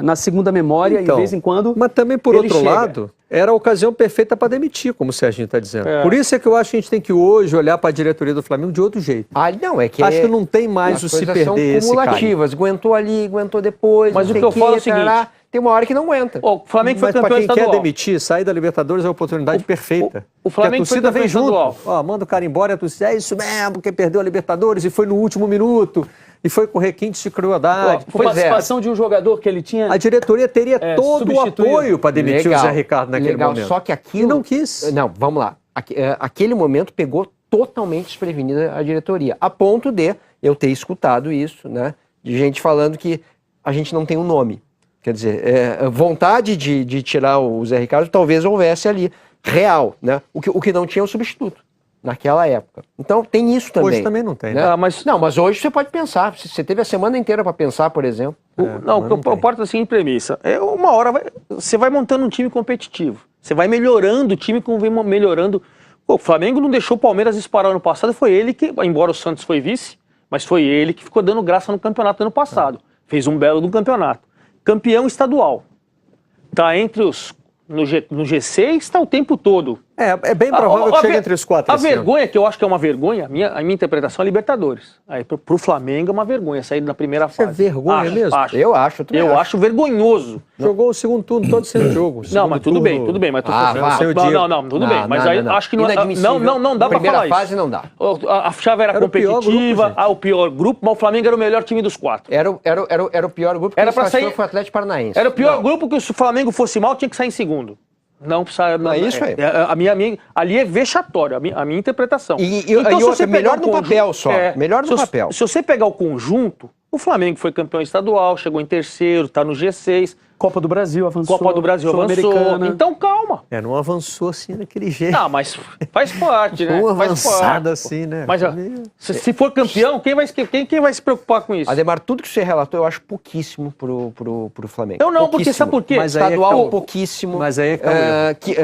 na segunda memória, então, e de vez em quando. Mas também, por outro lado, era a ocasião perfeita para demitir, como o Serginho está dizendo. Por isso é que eu acho que a gente tem que hoje olhar para a diretoria do Flamengo de outro jeito. Não, é que acho que não tem mais o se perder esse cara. Cumulativas, aguentou ali, aguentou depois. Mas o que eu falo é o seguinte, tem uma hora que não aguenta. O Flamengo foi campeão estadual. Mas para quem quer demitir, sair da Libertadores é a oportunidade perfeita. O Flamengo foi campeão estadual. Manda o cara embora e a torcida, é isso mesmo, porque perdeu a Libertadores e foi no último minuto. E foi com requintes de crueldade. Com participação de um jogador que ele tinha... A diretoria teria todo o apoio para demitir o Zé Ricardo naquele momento. Só que aquilo... E não quis. Não, vamos lá. Aquele momento pegou totalmente desprevenida a diretoria. A ponto de eu ter escutado isso, né? De gente falando que a gente não tem um nome. Quer dizer, vontade de tirar o Zé Ricardo talvez houvesse ali. Real, né? O que não tinha é o substituto. Naquela época. Então tem isso também. Hoje também não tem, né? Mas hoje você pode pensar. Você teve a semana inteira para pensar, por exemplo. Eu parto da seguinte premissa. Uma hora você vai montando um time competitivo. Você vai melhorando o time, como vem melhorando. O Flamengo não deixou o Palmeiras disparar ano passado. Foi ele que, embora o Santos foi vice, mas foi ele que ficou dando graça no campeonato ano passado. Fez um belo do campeonato. Campeão estadual. Tá entre os... No G6 está o tempo todo. É bem provável que chegue entre os 4. A vergonha, que eu acho que é uma vergonha, a minha interpretação é Libertadores. Aí pro Flamengo é uma vergonha sair na primeira fase. É vergonha mesmo? Eu acho. Eu acho vergonhoso. Jogou o segundo turno todo sem jogo. Não, mas tudo bem. Mas tudo bem. Mas aí acho que não dá pra falar isso. Primeira fase não dá. A chave era competitiva, o pior grupo, mas o Flamengo era o melhor time dos 4. Era o pior grupo que era pra sair, foi o Atlético Paranaense. Era o pior grupo que se o Flamengo fosse mal, tinha que sair em segundo. Não precisa. É isso aí. Ali é vexatório, a minha interpretação. Então, se você melhor no papel só. Melhor no papel. Se você pegar o conjunto, o Flamengo foi campeão estadual, chegou em terceiro, tá no G6. Copa do Brasil avançou. Então, calma. Não avançou assim daquele jeito. Não, mas faz parte, né? Uma avançada assim, né? Mas se for campeão, quem vai se preocupar com isso? Ademar, tudo que você relatou eu acho pouquíssimo pro Flamengo. Eu não, porque sabe por quê? Mas estadual, pouquíssimo. Mas aí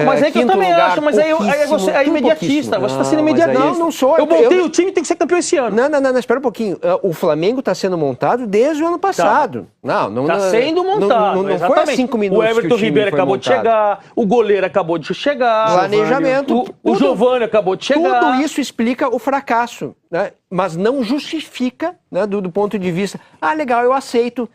mas aí que eu também acho, mas aí você é imediatista. Você está sendo imediatista. Não sou. Eu montei o time, tem que ser campeão esse ano. Não, espera um pouquinho. O Flamengo está sendo montado desde o ano passado. Está sendo montado. Não foi há 5 minutos. O Everton Ribeiro acabou de chegar, o goleiro acabou de chegar. Planejamento. O Giovani acabou de chegar. Tudo isso explica o fracasso, né? Mas não justifica, né, do ponto de vista. Legal, eu aceito.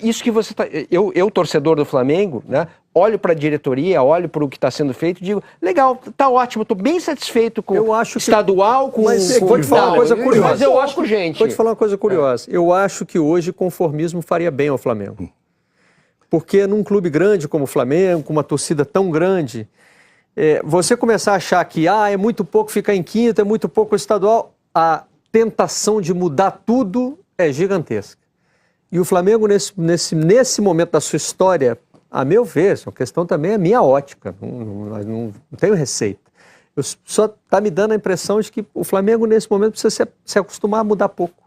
Isso que você está. Eu, torcedor do Flamengo, né? Olho para a diretoria, olho para o que está sendo feito e digo, legal, tá ótimo, estou bem satisfeito com o estadual, com mas vou te falar uma coisa curiosa. Mas eu acho, gente. Vou te falar uma coisa curiosa. Eu acho que hoje conformismo faria bem ao Flamengo. Porque num clube grande como o Flamengo, com uma torcida tão grande, você começar a achar que é muito pouco ficar em quinto, é muito pouco o estadual, a tentação de mudar tudo é gigantesca. E o Flamengo, nesse momento da sua história, a meu ver, a questão também é minha ótica, não tenho receita. Só está me dando a impressão de que o Flamengo, nesse momento, precisa se acostumar a mudar pouco.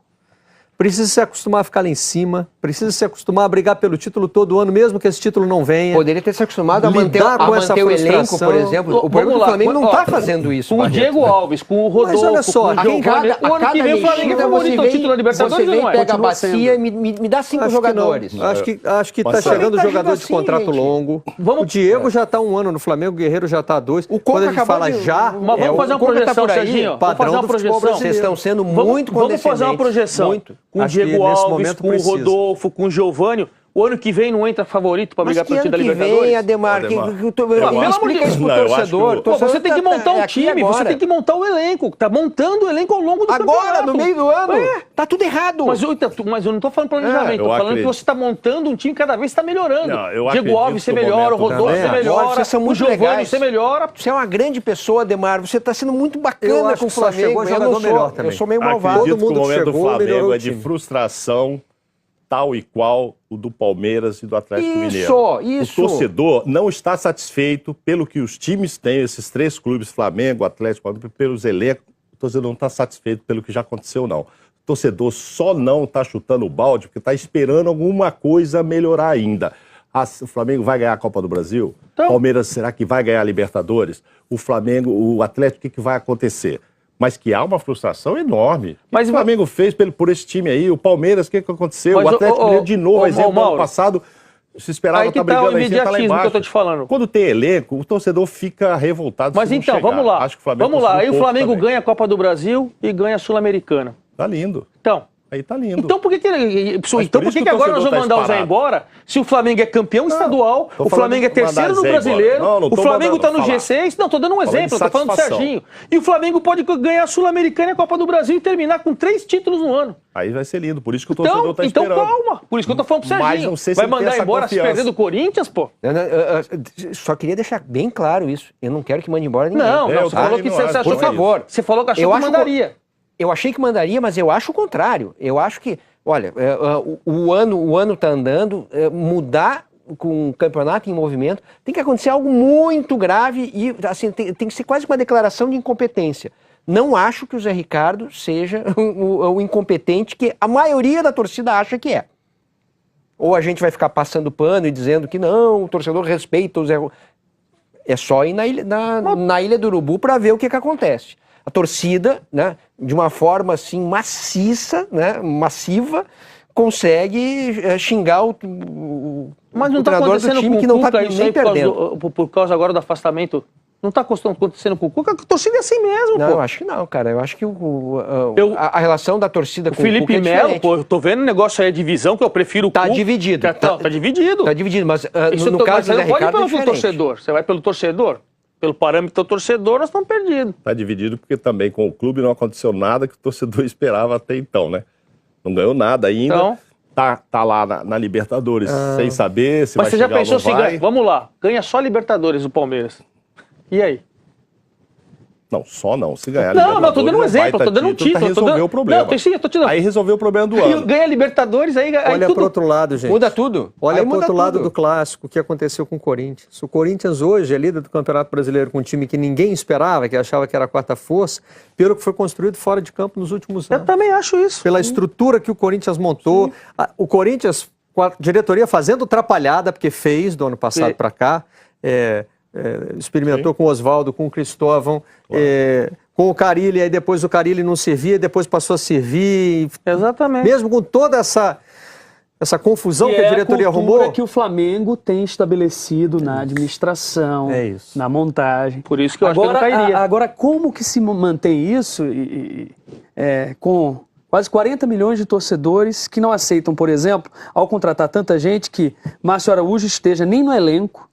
Precisa se acostumar a ficar lá em cima, precisa se acostumar a brigar pelo título todo ano, mesmo que esse título não venha. Poderia ter se acostumado a manter o elenco, por exemplo. O problema do Flamengo não está fazendo isso. Com o Diego Alves, com o Rodolfo, olha só, com o Giovani. O ano que vem o Flamengo é favorito ao título da Libertadores, você vem, pega a bacia e me dá 5 jogadores. Acho que está chegando o jogador de contrato longo. O Diego já está 1 ano no Flamengo, o Guerreiro já está 2. Quando a gente fala já... Mas vamos fazer uma projeção, Serginho. Vamos fazer uma projeção. Vocês estão sendo muito condescendentes. Vamos fazer uma projeção. Com o Diego Alves, com o Rodolfo, com o Giovani. O ano que vem não entra favorito para brigar pelo título da Libertadores? Mas que vem, Ademar? Pelo amor de Deus, pro torcedor. Você tem que montar um time, você tem que montar o elenco. Tá montando o elenco ao longo do campeonato. Agora, no meio do ano? Tá tudo errado. Mas eu não tô falando planejamento, tô falando que você tá montando um time cada vez está melhorando. Diego Alves, você melhora, o Rodolfo, você melhora, o Giovani, você melhora. Você é uma grande pessoa, Ademar. Você tá sendo muito bacana com o Flamengo. Eu sou meio malvado. Acredito que o momento do Flamengo é de frustração, tal e qual o do Palmeiras e do Atlético Mineiro. O torcedor não está satisfeito pelo que os times têm, esses 3 clubes, Flamengo, Atlético, pelos elencos. O torcedor não está satisfeito pelo que já aconteceu, não. O torcedor só não está chutando o balde porque está esperando alguma coisa melhorar ainda. O Flamengo vai ganhar a Copa do Brasil? Então... Palmeiras, será que vai ganhar a Libertadores? O Flamengo, o Atlético, o que vai acontecer? Mas que há uma frustração enorme. Mas o Flamengo fez por esse time aí, o Palmeiras, o que aconteceu? O Atlético Mineiro, de novo, exemplo, no ano passado, se esperava estar brigando aí, tá lá embaixo. Que eu tô te falando. Quando tem elenco, o torcedor fica revoltado. Mas então, vamos lá. Acho que o Flamengo aí o Flamengo ganha a Copa do Brasil e ganha a Sul-Americana. Tá lindo. Então... Aí tá lindo. Então por que agora nós vamos mandar o Zé embora? Se o Flamengo é campeão estadual, o Flamengo é terceiro no Brasileiro, o Flamengo tá no G6. Não, tô dando um exemplo, tô falando do Serginho. E o Flamengo pode ganhar a Sul-Americana e a Copa do Brasil e terminar com 3 títulos no ano. Aí vai ser lindo, por isso que o torcedor tá esperando. Então calma, por isso que eu tô falando pro Serginho. Vai mandar embora se perder do Corinthians, pô? Só queria deixar bem claro isso. Eu não quero que mande embora ninguém. Não, você falou que você achou, por favor. Você falou que achou que mandaria. Eu achei que mandaria, mas eu acho o contrário. Eu acho que, olha, o ano está andando, mudar com o campeonato em movimento, tem que acontecer algo muito grave e assim, tem que ser quase uma declaração de incompetência. Não acho que o Zé Ricardo seja o incompetente que a maioria da torcida acha que é. Ou a gente vai ficar passando pano e dizendo que não, o torcedor respeita o Zé... É só ir na Ilha do Urubu para ver o que acontece. A torcida, né, de uma forma assim maciça, né, massiva, consegue xingar o mas não está acontecendo do time que não está nem perdendo. Por causa agora do afastamento Não tá acontecendo com o Cuca? A torcida é assim mesmo, Não, pô. eu acho que não, cara. Eu acho que a relação da torcida com o Felipe Cuca é Melo, diferente. pô, eu tô vendo o negócio aí, a divisão, que eu prefiro o Tá Cuca. dividido. Tá dividido. Tá dividido, mas Isso no caso você do Zé não pode ir Ricardo é pelo diferente. torcedor. Você vai pelo torcedor? Pelo parâmetro do torcedor, nós estamos perdidos. Está dividido porque também com o clube não aconteceu nada que o torcedor esperava até então, né? Não ganhou nada ainda. Então, tá lá na Libertadores sem saber se mas vai você já chegar ou pensou não se vai. ganha? Vamos lá, ganha só Libertadores o Palmeiras. E aí? Não, só não. Se ganhar Não, mas eu tô dando um exemplo, eu tô dando um título. Resolveu o problema. Não, sim, eu tô te dando. Aí resolveu o problema do Aí ano. ganha Libertadores, aí Olha tudo... pro outro lado, gente. Muda tudo. Olha Aí pro muda outro lado tudo. do clássico, o que aconteceu com o Corinthians. O Corinthians hoje é líder do Campeonato Brasileiro com um time que ninguém esperava, que achava que era a quarta força, pelo que foi construído fora de campo nos últimos anos. Eu também acho isso. Pela estrutura que o Corinthians montou. O Corinthians, com a diretoria fazendo atrapalhada, porque fez do ano passado para cá, experimentou com o Oswaldo, com o Cristóvão, com o Carille, aí depois o Carille não servia, depois passou a servir. Exatamente. Mesmo com toda essa confusão que a diretoria arrumou. Que o Flamengo tem estabelecido na administração, na montagem. Por isso que eu acho que não cairia. Agora, como que se mantém isso com quase 40 milhões de torcedores que não aceitam, por exemplo, ao contratar tanta gente que Márcio Araújo esteja nem no elenco,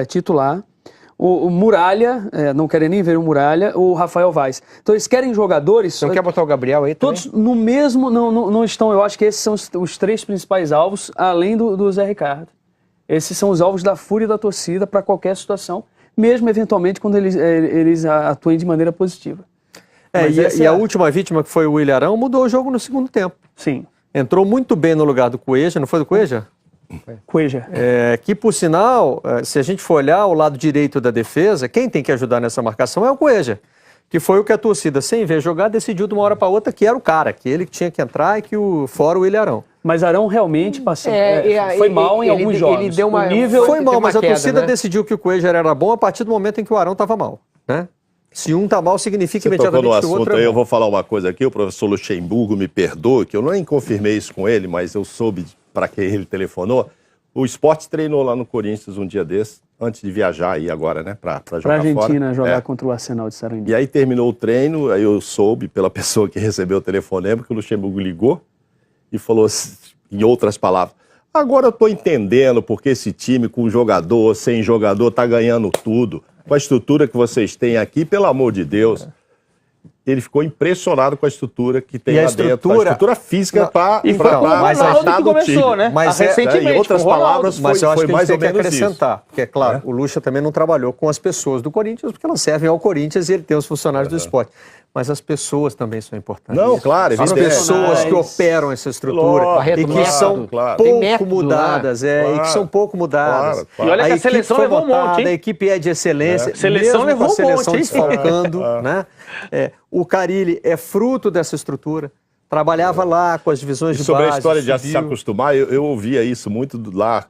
titular, o Muralha, não querem nem ver o Muralha, o Rafael Vaz. Então eles querem jogadores... Você não quer botar o Gabriel aí também? Todos no mesmo, não estão, eu acho que esses são os três principais alvos, além do Zé Ricardo. Esses são os alvos da fúria da torcida para qualquer situação, mesmo eventualmente quando eles atuem de maneira positiva. E a última vítima, que foi o Willian Arão, mudou o jogo no segundo tempo. Sim. Entrou muito bem no lugar do Cueja, não foi do Cueja? Cueja. Que, por sinal, se a gente for olhar o lado direito da defesa, quem tem que ajudar nessa marcação é o Cueja, que foi o que a torcida, sem ver jogar, decidiu de uma hora para outra que era o cara, que ele tinha que entrar e que fora o Willian Arão. Mas Arão realmente passou, foi mal em alguns jogos. Ele deu uma, o nível foi mal, mas a torcida né? decidiu que o Cueja era bom a partir do momento em que o Arão estava mal, né? Se um tá mal, significa Você imediatamente tocou no que o assunto outro é aí, bom. eu vou falar uma coisa aqui, o professor Luxemburgo me perdoe, que eu nem confirmei isso com ele, mas eu soube para quem ele telefonou. O Sport treinou lá no Corinthians um dia desses, antes de viajar aí agora, né, para jogar pra Argentina fora. jogar contra o Arsenal de Sarandi. E aí terminou o treino, aí eu soube pela pessoa que recebeu o telefonema que o Luxemburgo ligou e falou, em outras palavras, agora eu tô entendendo porque esse time com jogador, sem jogador, tá ganhando tudo. Com a estrutura que vocês têm aqui, pelo amor de Deus. Ele ficou impressionado com a estrutura que tem lá dentro. A estrutura física para estar no time. Né? Mas em outras palavras, mas eu acho foi que a mais gente ou tem que menos acrescentar. isso. Porque, é claro, o Lucha também não trabalhou com as pessoas do Corinthians, porque elas servem ao Corinthians e ele tem os funcionários do esporte. Mas as pessoas também são importantes. Não, claro, as pessoas que operam essa estrutura e que são pouco mudadas, e que são pouco mudadas. E olha que a seleção levou um monte, hein? A equipe é de excelência. A seleção levou um monte, hein? Desfalcando, né? O Carille é fruto dessa estrutura. Trabalhava lá com as divisões de base. Sobre a história de se acostumar, eu ouvia isso muito lá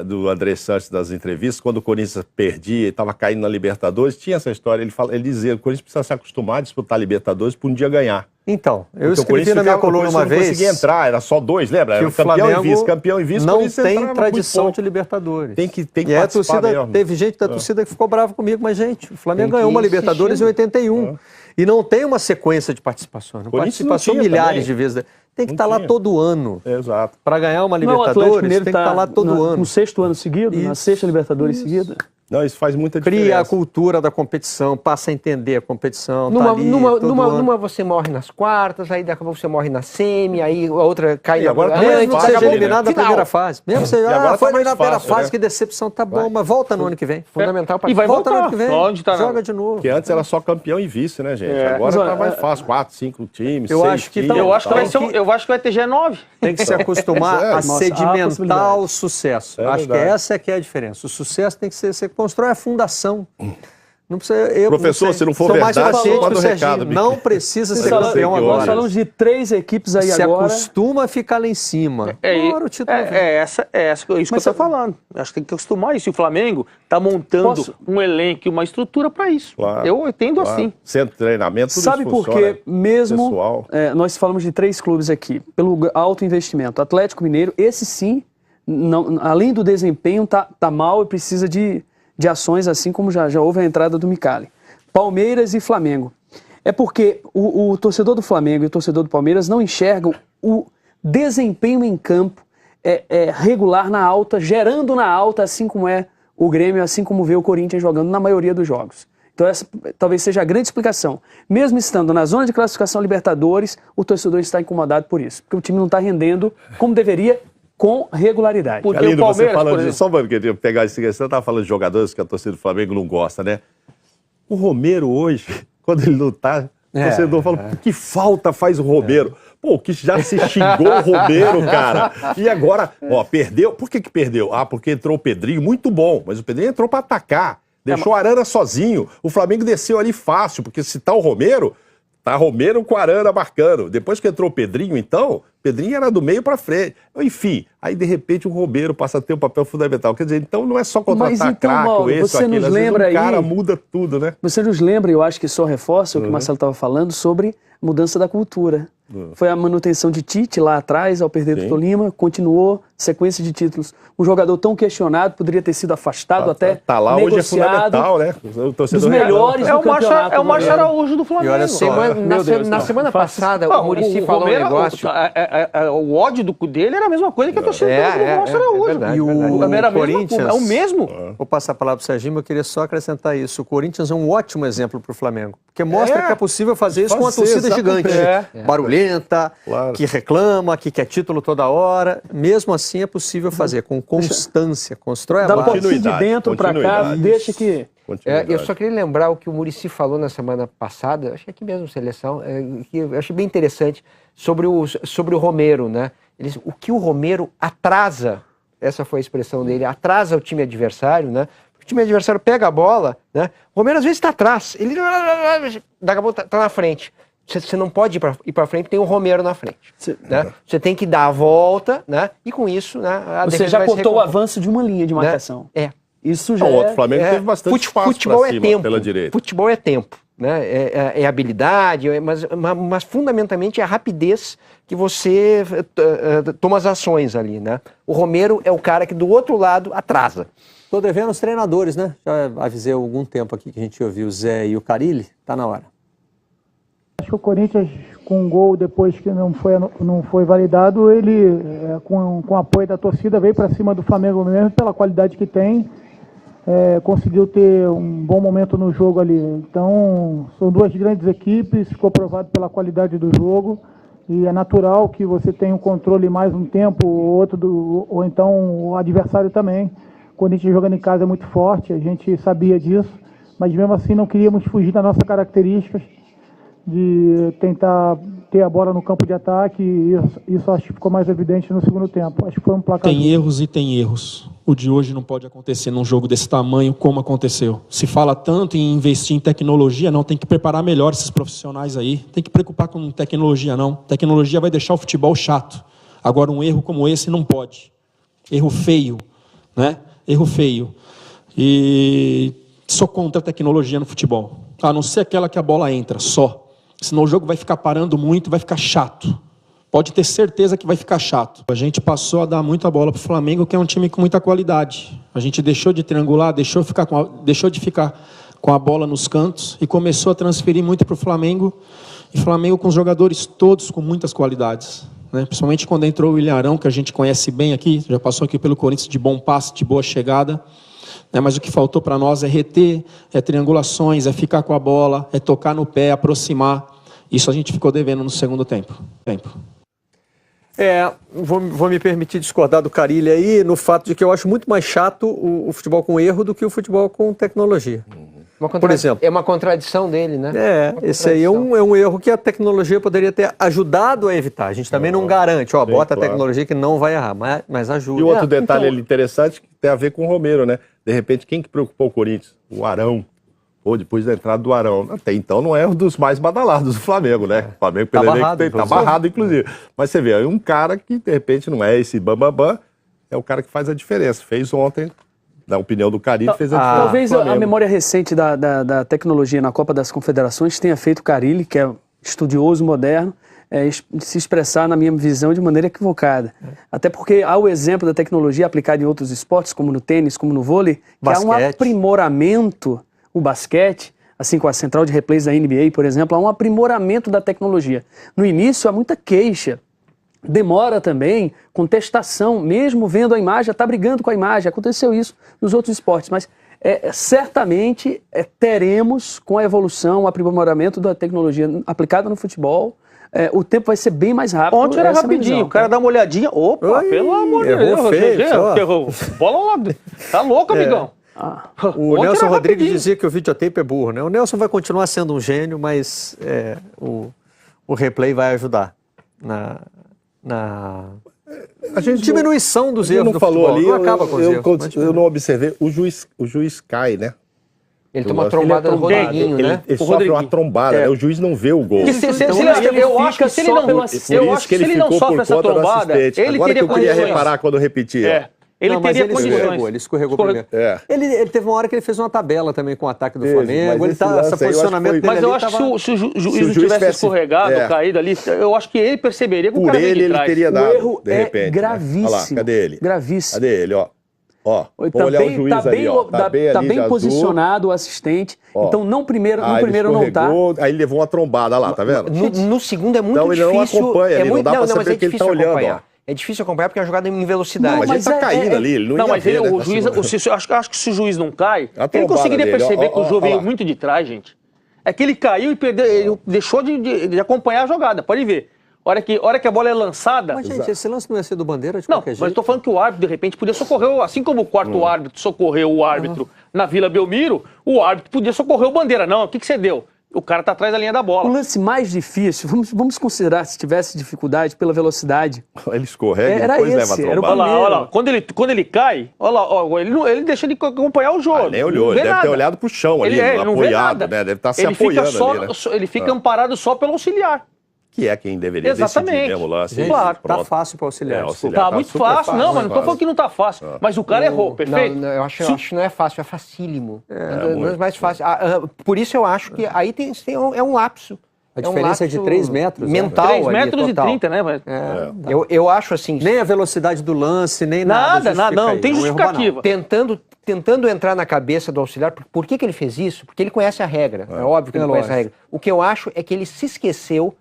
do André Santos das entrevistas, quando o Corinthians perdia e estava caindo na Libertadores, tinha essa história, ele dizia que o Corinthians precisa se acostumar a disputar a Libertadores para um dia ganhar. Então, eu escrevi na minha coluna uma vez... não conseguia entrar, era só 2, lembra? Que Era o Flamengo campeão e vice, não tem tradição de Libertadores. Tem que e a torcida, mesmo. Teve gente da torcida que ficou brava comigo, mas, gente, o Flamengo ganhou uma Libertadores em 81. E não tem uma sequência de participações. Não participação milhares de vezes. Tem que estar lá todo ano. Exato. Para ganhar uma Libertadores, tem que estar lá todo ano. No 6º ano seguido, na 6ª Libertadores seguida. Não, isso faz muita diferença. Cria a cultura da competição, passa a entender a competição. Numa você morre nas quartas, aí daqui a pouco você morre na semi, aí a outra cai e agora mesmo que seja eliminado na primeira fase. Mesmo você foi na primeira fase, que decepção, tá bom, mas volta no ano que vem. Fundamental para e vai volta voltar. no ano que vem. Onde tá joga de novo. Porque antes era só campeão e vice, né, gente? Agora tá mais fácil, 4, 5 times, eu 6 acho que times. Eu acho que vai ter G9. Tem que se acostumar a sedimentar o sucesso. Acho que essa é que é a diferença. O sucesso tem que ser, você constrói a fundação. Não precisa, professor, se não for verdade, manda um recado. Não precisa ser campeão agora. Nós falamos de 3 equipes aí agora. Se acostuma a ficar lá em cima. Agora o título isso que eu estou falando. Acho que tem que acostumar isso. E o Flamengo está montando um elenco e uma estrutura para isso. Claro, eu entendo assim. Centro de treinamento, tudo sabe por quê? Mesmo nós falamos de 3 clubes aqui, pelo alto investimento. Atlético Mineiro, esse sim, não, além do desempenho, tá mal e precisa de de ações, assim como já houve a entrada do Micali. Palmeiras e Flamengo. É porque o torcedor do Flamengo e o torcedor do Palmeiras não enxergam o desempenho em campo regular na alta, gerando na alta, assim como é o Grêmio, assim como vê o Corinthians jogando na maioria dos jogos. Então essa talvez seja a grande explicação. Mesmo estando na zona de classificação Libertadores, o torcedor está incomodado por isso, porque o time não está rendendo como deveria, com regularidade. Porque Galindo, o Palmeiras, você fala só para querer pegar esse questão, você estava falando de jogadores que a torcida do Flamengo não gosta, né? O Romero hoje, quando ele não está, o torcedor fala, que falta faz o Romero? Pô, que já se xingou o Romero, cara. E agora, perdeu. Por que perdeu? Porque entrou o Pedrinho, muito bom, mas o Pedrinho entrou para atacar. Deixou o Arana sozinho. O Flamengo desceu ali fácil, porque se tá o Romero, tá Romero com o Arana marcando. Depois que entrou o Pedrinho, então, Pedrinho era do meio para frente. Enfim, aí de repente o Romero passa a ter um papel fundamental. Quer dizer, então não é só contratar craque ou esse ou aquele. Às vezes o cara muda tudo, né? Você nos lembra, eu acho que só reforça o que o Marcelo estava falando sobre mudança da cultura. Foi a manutenção de Tite lá atrás, ao perder o Tolima, continuou, sequência de títulos. Um jogador tão questionado, poderia ter sido afastado até tá lá negociado, hoje é fundamental, né? O torcedor dos melhores do campeonato. É o Márcio Araújo do Flamengo. E olha só, na semana passada, o Muricy falou um negócio... O ódio dele era a mesma coisa que a torcida do Márcio Araújo. E o Corinthians... É o mesmo. Vou passar a palavra para o Serginho, eu queria só acrescentar isso. O Corinthians é um ótimo exemplo para o Flamengo, porque mostra que é possível fazer isso com uma torcida gigante. Barulhenta, que reclama, que quer título toda hora. Mesmo assim é possível fazer com constância, constrói a base. Dá um pouquinho de dentro para cá, deixa que... eu só queria lembrar o que o Muricy falou na semana passada, acho que aqui mesmo, seleção, que eu achei bem interessante, sobre o Romero, né? O que o Romero atrasa, essa foi a expressão dele, atrasa o time adversário, né? O time adversário pega a bola, né? O Romero às vezes está atrás, ele daqui a pouco tá na frente. Você não pode ir para frente, tem o Romero na frente. Né? Você tem que dar a volta, né? E com isso, né, a você já cortou o avanço de uma linha de marcação. Né? Isso já o outro Flamengo teve bastante espaço para cima, pela direita. Futebol é tempo, né? É habilidade, mas fundamentalmente é a rapidez que você toma as ações ali, né? O Romero é o cara que do outro lado atrasa. Estou devendo os treinadores, né? Já avisei há algum tempo aqui que a gente ouviu o Zé e o Carille, tá na hora. Acho que o Corinthians, com um gol depois que não foi validado, ele, com o apoio da torcida, veio para cima do Flamengo mesmo, pela qualidade que tem, conseguiu ter um bom momento no jogo ali. Então, são duas grandes equipes, ficou provado pela qualidade do jogo, e é natural que você tenha um controle mais um tempo, ou então o adversário também. O Corinthians jogando em casa é muito forte, a gente sabia disso, mas mesmo assim não queríamos fugir das nossas características, de tentar ter a bola no campo de ataque, e isso acho que ficou mais evidente no segundo tempo. Acho que foi um placar... Tem erros e tem erros. O de hoje não pode acontecer num jogo desse tamanho como aconteceu. Se fala tanto em investir em tecnologia, não, tem que preparar melhor esses profissionais aí. Tem que preocupar com tecnologia, não. Tecnologia vai deixar o futebol chato. Agora, um erro como esse não pode. Erro feio, né? Erro feio. E sou contra a tecnologia no futebol. A não ser aquela que a bola entra, só. Senão o jogo vai ficar parando muito, vai ficar chato. Pode ter certeza que vai ficar chato. A gente passou a dar muita bola para o Flamengo, que é um time com muita qualidade. A gente deixou de triangular, deixou de ficar com a bola nos cantos e começou a transferir muito para o Flamengo. E Flamengo com os jogadores todos com muitas qualidades. Né? Principalmente quando entrou o Ilharão, que a gente conhece bem aqui, já passou aqui pelo Corinthians, de bom passe, de boa chegada. Mas o que faltou para nós é reter, é triangulações, é ficar com a bola, é tocar no pé, aproximar. Isso a gente ficou devendo no segundo tempo. Vou me permitir discordar do Carille aí no fato de que eu acho muito mais chato o futebol com erro do que o futebol com tecnologia. Por exemplo. É uma contradição dele, né? Esse aí é um erro que a tecnologia poderia ter ajudado a evitar. A gente também não garante, bota a tecnologia que não vai errar, mas ajuda. E outro detalhe interessante que tem a ver com o Romero, né? De repente, quem que preocupou o Corinthians? O Arão. Ou depois da entrada do Arão. Até então não é um dos mais badalados do Flamengo, né? O Flamengo tá barrado, inclusive. Mas você vê, é um cara que, de repente, não é esse bambambam, é o cara que faz a diferença. Fez ontem, na opinião do Carille, fez a diferença. Talvez a memória recente da tecnologia na Copa das Confederações tenha feito o Carille, que é estudioso, moderno, se expressar, na minha visão, de maneira equivocada. Até porque há o exemplo da tecnologia aplicada em outros esportes, como no tênis, como no vôlei, que há um aprimoramento, o basquete, assim com a central de replays da NBA, por exemplo, há um aprimoramento da tecnologia. No início há muita queixa, demora também, contestação, mesmo vendo a imagem, está brigando com a imagem, aconteceu isso nos outros esportes, mas certamente teremos, com a evolução, o aprimoramento da tecnologia aplicada no futebol, o tempo vai ser bem mais rápido. Ontem era rapidinho, o cara dá uma olhadinha, opa, pelo amor de Deus, errou. Bola lá, tá louco, amigão. O Nelson Rodrigues dizia que o videotape é burro, né? O Nelson vai continuar sendo um gênio, mas o replay vai ajudar na diminuição dos erros do futebol. Ali, não acaba com os erros. Eu não observei, o juiz cai, né? Ele toma uma trombada do Rodriguinho, né? Ele sofre uma trombada, né? O juiz não vê o gol. Eu acho que se ele não sofre essa trombada, ele teria condições. Agora que eu queria reparar quando repetia. Ele teria condições. Ele escorregou primeiro. Ele teve uma hora que ele fez uma tabela também com o ataque do Flamengo. Esse posicionamento dele. Mas eu acho que se o juiz não tivesse escorregado, caído ali, eu acho que ele perceberia que o cara veio de trás. Ele teria dado, o erro de repente. É gravíssimo. Olha lá, cadê ele? Gravíssimo. Cadê ele, ó? Vamos olhar o juiz ali, ó. Tá bem posicionado o assistente. Então, no primeiro não tá. Aí ele levou uma trombada, lá, tá vendo? No segundo é muito difícil. Então ele não acompanha, ele não dá pra saber que ele tá olhando, ó. É difícil acompanhar porque é uma jogada em velocidade. Não, mas ele tá caindo ali, ele não ia ver, o juiz, acho que se o juiz não cai, ele conseguiria perceber que o jogo veio muito de trás, gente. É que ele caiu e perdeu, ele deixou de acompanhar a jogada, pode ver. Hora que a bola é lançada... Mas, gente, esse lance não ia ser do Bandeira de qualquer jeito? Não, mas eu tô falando que o árbitro, de repente, podia socorrer, assim como o quarto árbitro socorreu o árbitro na Vila Belmiro, o árbitro podia socorrer o Bandeira. Não, o que você deu? O cara tá atrás da linha da bola. O lance mais difícil, vamos considerar, se tivesse dificuldade pela velocidade. Ele escorrega e depois leva a trombada. Olha lá, quando ele cai, ele deixa de acompanhar o jogo. Nem olhou, ele deve ter olhado pro chão ali, apoiado, né? Deve estar se apoiando ali, né? Ele fica amparado só pelo auxiliar. Que é quem deveria decidir mesmo lá. Gente, claro, tá fácil para auxiliar. Tá muito fácil. Não, mas não tô falando que não tá fácil. Mas o cara errou, perfeito? Não, eu acho que não é fácil, é facílimo. Não é mais fácil. Por isso eu acho que aí é um lapso. A diferença é de 3 metros. Mental. 3 metros e 30, né? Eu acho assim. Nem a velocidade do lance, nem nada. Nada, não tem justificativa. Tentando entrar na cabeça do auxiliar, por que ele fez isso? Porque ele conhece a regra. É óbvio que ele conhece a regra. O que eu acho é que ele se esqueceu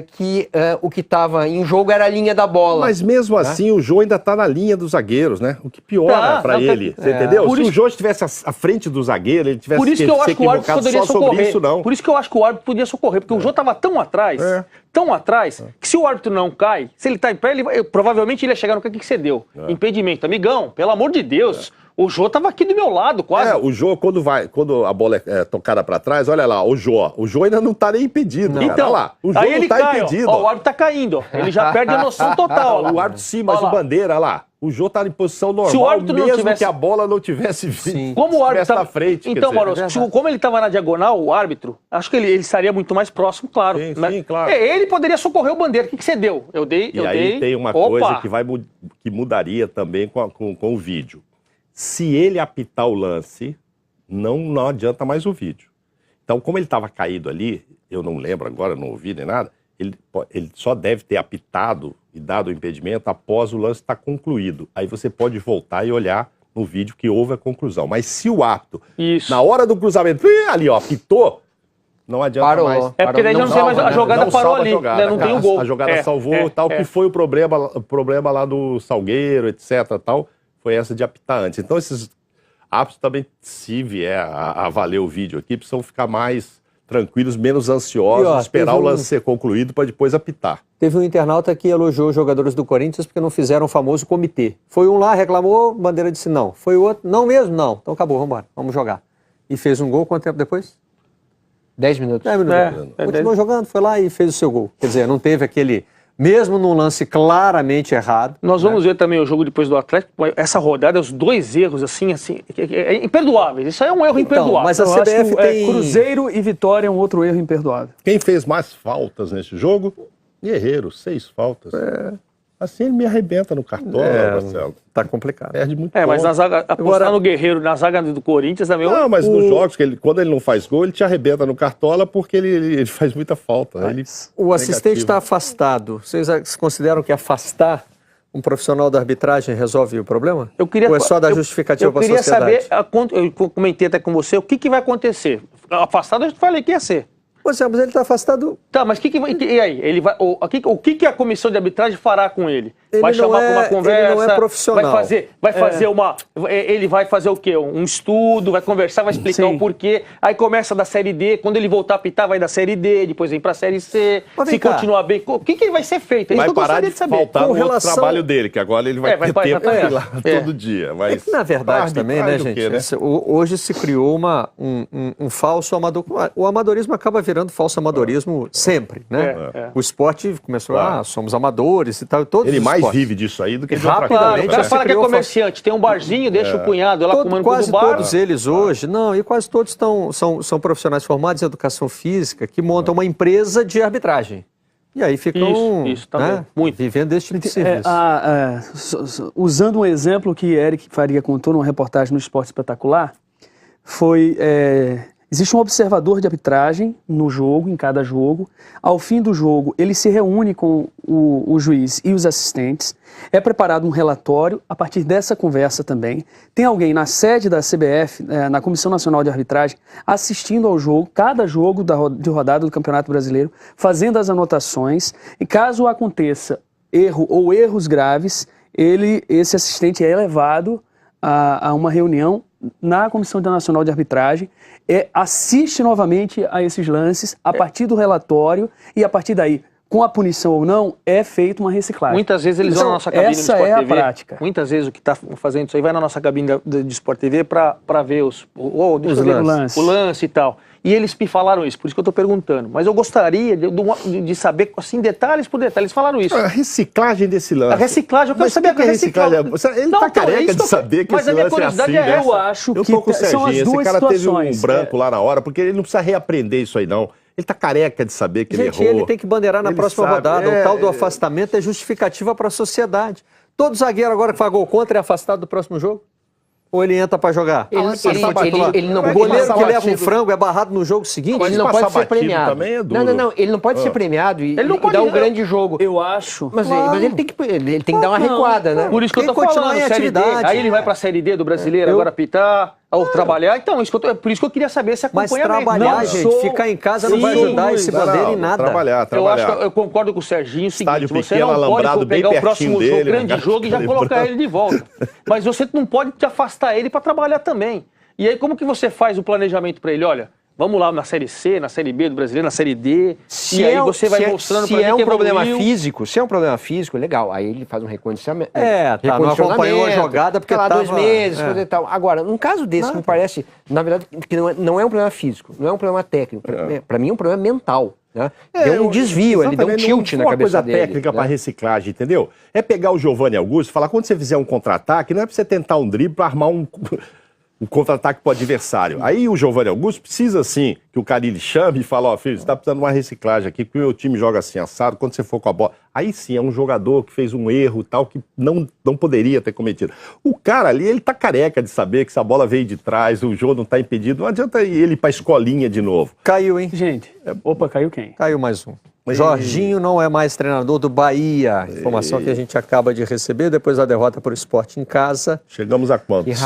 que o que estava em jogo era a linha da bola. Mas mesmo assim, o Jô ainda está na linha dos zagueiros, né? O que piora para ele. Você entendeu? Se o Jô estivesse à frente do zagueiro, ele tivesse por isso que eu acho que o árbitro poderia socorrer. Isso, não. Por isso que eu acho que o árbitro podia socorrer, porque o Jô estava tão atrás, que se o árbitro não cai, se ele está em pé, provavelmente ele ia chegar no que você deu. Impedimento. Amigão, pelo amor de Deus. O Jô estava aqui do meu lado, quase. O Jô, quando a bola é tocada para trás, olha lá, o Jô ainda não está nem impedido. Então, olha lá, o Jô aí não ele está impedido. O árbitro está caindo, ele já perde a noção total. O árbitro sim, mas o Bandeira, olha lá. O Jô tá em posição normal, se o árbitro mesmo não tivesse... que a bola não tivesse vindo. Como o árbitro na frente. Então, Mauro, como ele estava na diagonal, o árbitro, acho que ele estaria muito mais próximo, claro. Sim, claro. Ele poderia socorrer o Bandeira. O que você deu? Eu dei. Aí tem uma coisa que mudaria também com o vídeo. Se ele apitar o lance, não adianta mais o vídeo. Então, como ele estava caído ali, eu não lembro agora, não ouvi nem nada, ele só deve ter apitado e dado o impedimento após o lance estar concluído. Aí você pode voltar e olhar no vídeo que houve a conclusão. Mas se o árbitro, na hora do cruzamento, ali ó, apitou, não adianta mais. Porque daí já não tem mais, a jogada parou ali, não tem o gol. A jogada salvou tal, que foi o problema lá do Salgueiro, etc, tal, foi essa de apitar antes. Então esses árbitros também, se vier a valer o vídeo aqui, precisam ficar mais tranquilos, menos ansiosos, esperar o lance ser concluído para depois apitar. Teve um internauta que elogiou os jogadores do Corinthians porque não fizeram o famoso comitê. Foi um lá, reclamou, Bandeira disse não. Foi o outro, não mesmo? Não. Então acabou, vamos embora, vamos jogar. E fez um gol, quanto tempo depois? 10 minutos. 10 minutos. Continuou jogando, foi lá e fez o seu gol. Quer dizer, não teve aquele... Mesmo num lance claramente errado. Nós vamos ver também o jogo depois do Atlético. Essa rodada, os 2 erros, assim, imperdoáveis. Isso aí é um erro imperdoável. Mas a CBF tem... Cruzeiro e Vitória é um outro erro imperdoável. Quem fez mais faltas nesse jogo? Guerreiro, 6 faltas. Assim ele me arrebenta no cartola, Marcelo. Tá complicado. Perde muito mas ponto. na zaga, apostar no Guerreiro, na zaga do Corinthians também... Não, mas nos jogos, quando ele não faz gol, ele te arrebenta no cartola porque ele faz muita falta. O assistente está afastado. Vocês consideram que afastar um profissional da arbitragem resolve o problema? Ou é só dar justificativa para a sociedade? Eu queria saber, eu comentei até com você, o que vai acontecer? Afastado eu falei que ia ser. Pois é, mas ele está afastado... Tá, mas e aí? Ele vai, o que a comissão de arbitragem fará com ele? Vai chamar para uma conversa? Ele não é profissional. Vai fazer ele vai fazer o quê? Um estudo, vai conversar, vai explicar o porquê. Aí começa da Série D, quando ele voltar a apitar, vai da Série D, depois vem para a Série C, se continuar bem. O que vai ser feito? É isso vai que eu parar gostaria de saber. faltar no outro trabalho dele, que agora ele vai ter tempo de ir lá todo dia. Mas na verdade também, né, gente? Hoje se criou um falso amadorismo. O amadorismo acaba virando falso amadorismo sempre, né? O esporte começou, somos amadores e tal. Todos ele os mais esportes. vive disso aí do que de outra coisa. O cara fala que é comerciante, tem um barzinho, deixa o cunhado lá comendo quase bar. todos eles hoje, e quase todos são profissionais formados em educação física que montam uma empresa de arbitragem. E aí ficam isso também. Muito. vivendo desse tipo de serviço. Usando um exemplo que Eric Faria contou numa reportagem no Esporte Espetacular, foi... Existe um observador de arbitragem no jogo, em cada jogo. Ao fim do jogo, ele se reúne com o juiz e os assistentes. É preparado um relatório a partir dessa conversa também. Tem alguém na sede da CBF, na Comissão Nacional de Arbitragem, assistindo ao jogo, cada jogo de rodada do Campeonato Brasileiro, fazendo as anotações. E caso aconteça erro ou erros graves, esse assistente é levado a uma reunião na Comissão Nacional de Arbitragem, assiste novamente a esses lances a partir do relatório e a partir daí, com a punição ou não, é feita uma reciclagem. Muitas vezes eles vão na nossa cabine do Sport TV. Essa é a prática. Muitas vezes o que está fazendo isso aí vai na nossa cabine de Sport TV para ver o lance e tal. E eles me falaram isso, por isso que eu estou perguntando. Mas eu gostaria de saber, assim, detalhes por detalhes. Eles falaram isso. A reciclagem desse lance. A reciclagem, eu quero saber a reciclagem. Ele está careca de saber que esse lance é assim, né? Eu acho que tô com o são as Serginho, duas esse cara situações. teve um branco lá na hora, porque ele não precisa reaprender isso aí, não. Ele está careca de saber que ele errou. Ele tem que bandeirar na próxima rodada. O tal do afastamento é justificativa para a sociedade. Todo zagueiro agora que faz gol contra é afastado do próximo jogo? Ou ele entra para jogar? Ele não o goleiro que leva um frango é barrado no jogo seguinte? Ele não pode ser premiado. Também é duro. Não, ele não pode ser premiado e dar um grande jogo. Eu acho. Mas ele tem que dar uma recuada, né? Por isso que eu tô falando, Série D. Aí ele vai para a Série D do Brasileiro, agora apitar, ou trabalhar. Então, por isso que eu queria saber se acompanha mesmo. Mas trabalhar, gente, ficar em casa não vai ajudar esse bandeira em nada. Trabalhar. Eu concordo com o Serginho, o seguinte, você pequeno, não pode pegar o próximo jogo, dele, grande jogo, e já colocar ele de volta. Mas você não pode te afastar ele para trabalhar também. E aí, como que você faz o planejamento para ele? Olha, vamos lá na Série C, na Série B do Brasileiro, na Série D, e aí você vai mostrando para ele que se é um problema físico, legal, aí ele faz um recondicionamento. Não acompanhou a jogada porque lá tava... 2 meses, coisa e tal. Agora, num caso desse, me parece, na verdade, que não é um problema físico, não é um problema técnico, para mim é um problema mental. Né? Deu um desvio, ele deu um tilt na cabeça dele. Uma coisa técnica para reciclagem, entendeu? É pegar o Giovanni Augusto e falar, quando você fizer um contra-ataque, não é para você tentar um drible para armar um contra-ataque para o adversário. Aí o Giovanni Augusto precisa, sim, que o Carille chame e fale, filho, você está precisando de uma reciclagem aqui, porque o meu time joga assim, assado, quando você for com a bola... Aí sim, é um jogador que fez um erro tal, que não poderia ter cometido. O cara ali, ele tá careca de saber que se a bola veio de trás, o jogo não tá impedido, não adianta ele ir pra escolinha de novo. Caiu, hein? Gente, caiu quem? Caiu mais um. Jorginho não é mais treinador do Bahia. Informação que a gente acaba de receber depois da derrota por Sport em casa. Chegamos a quantos?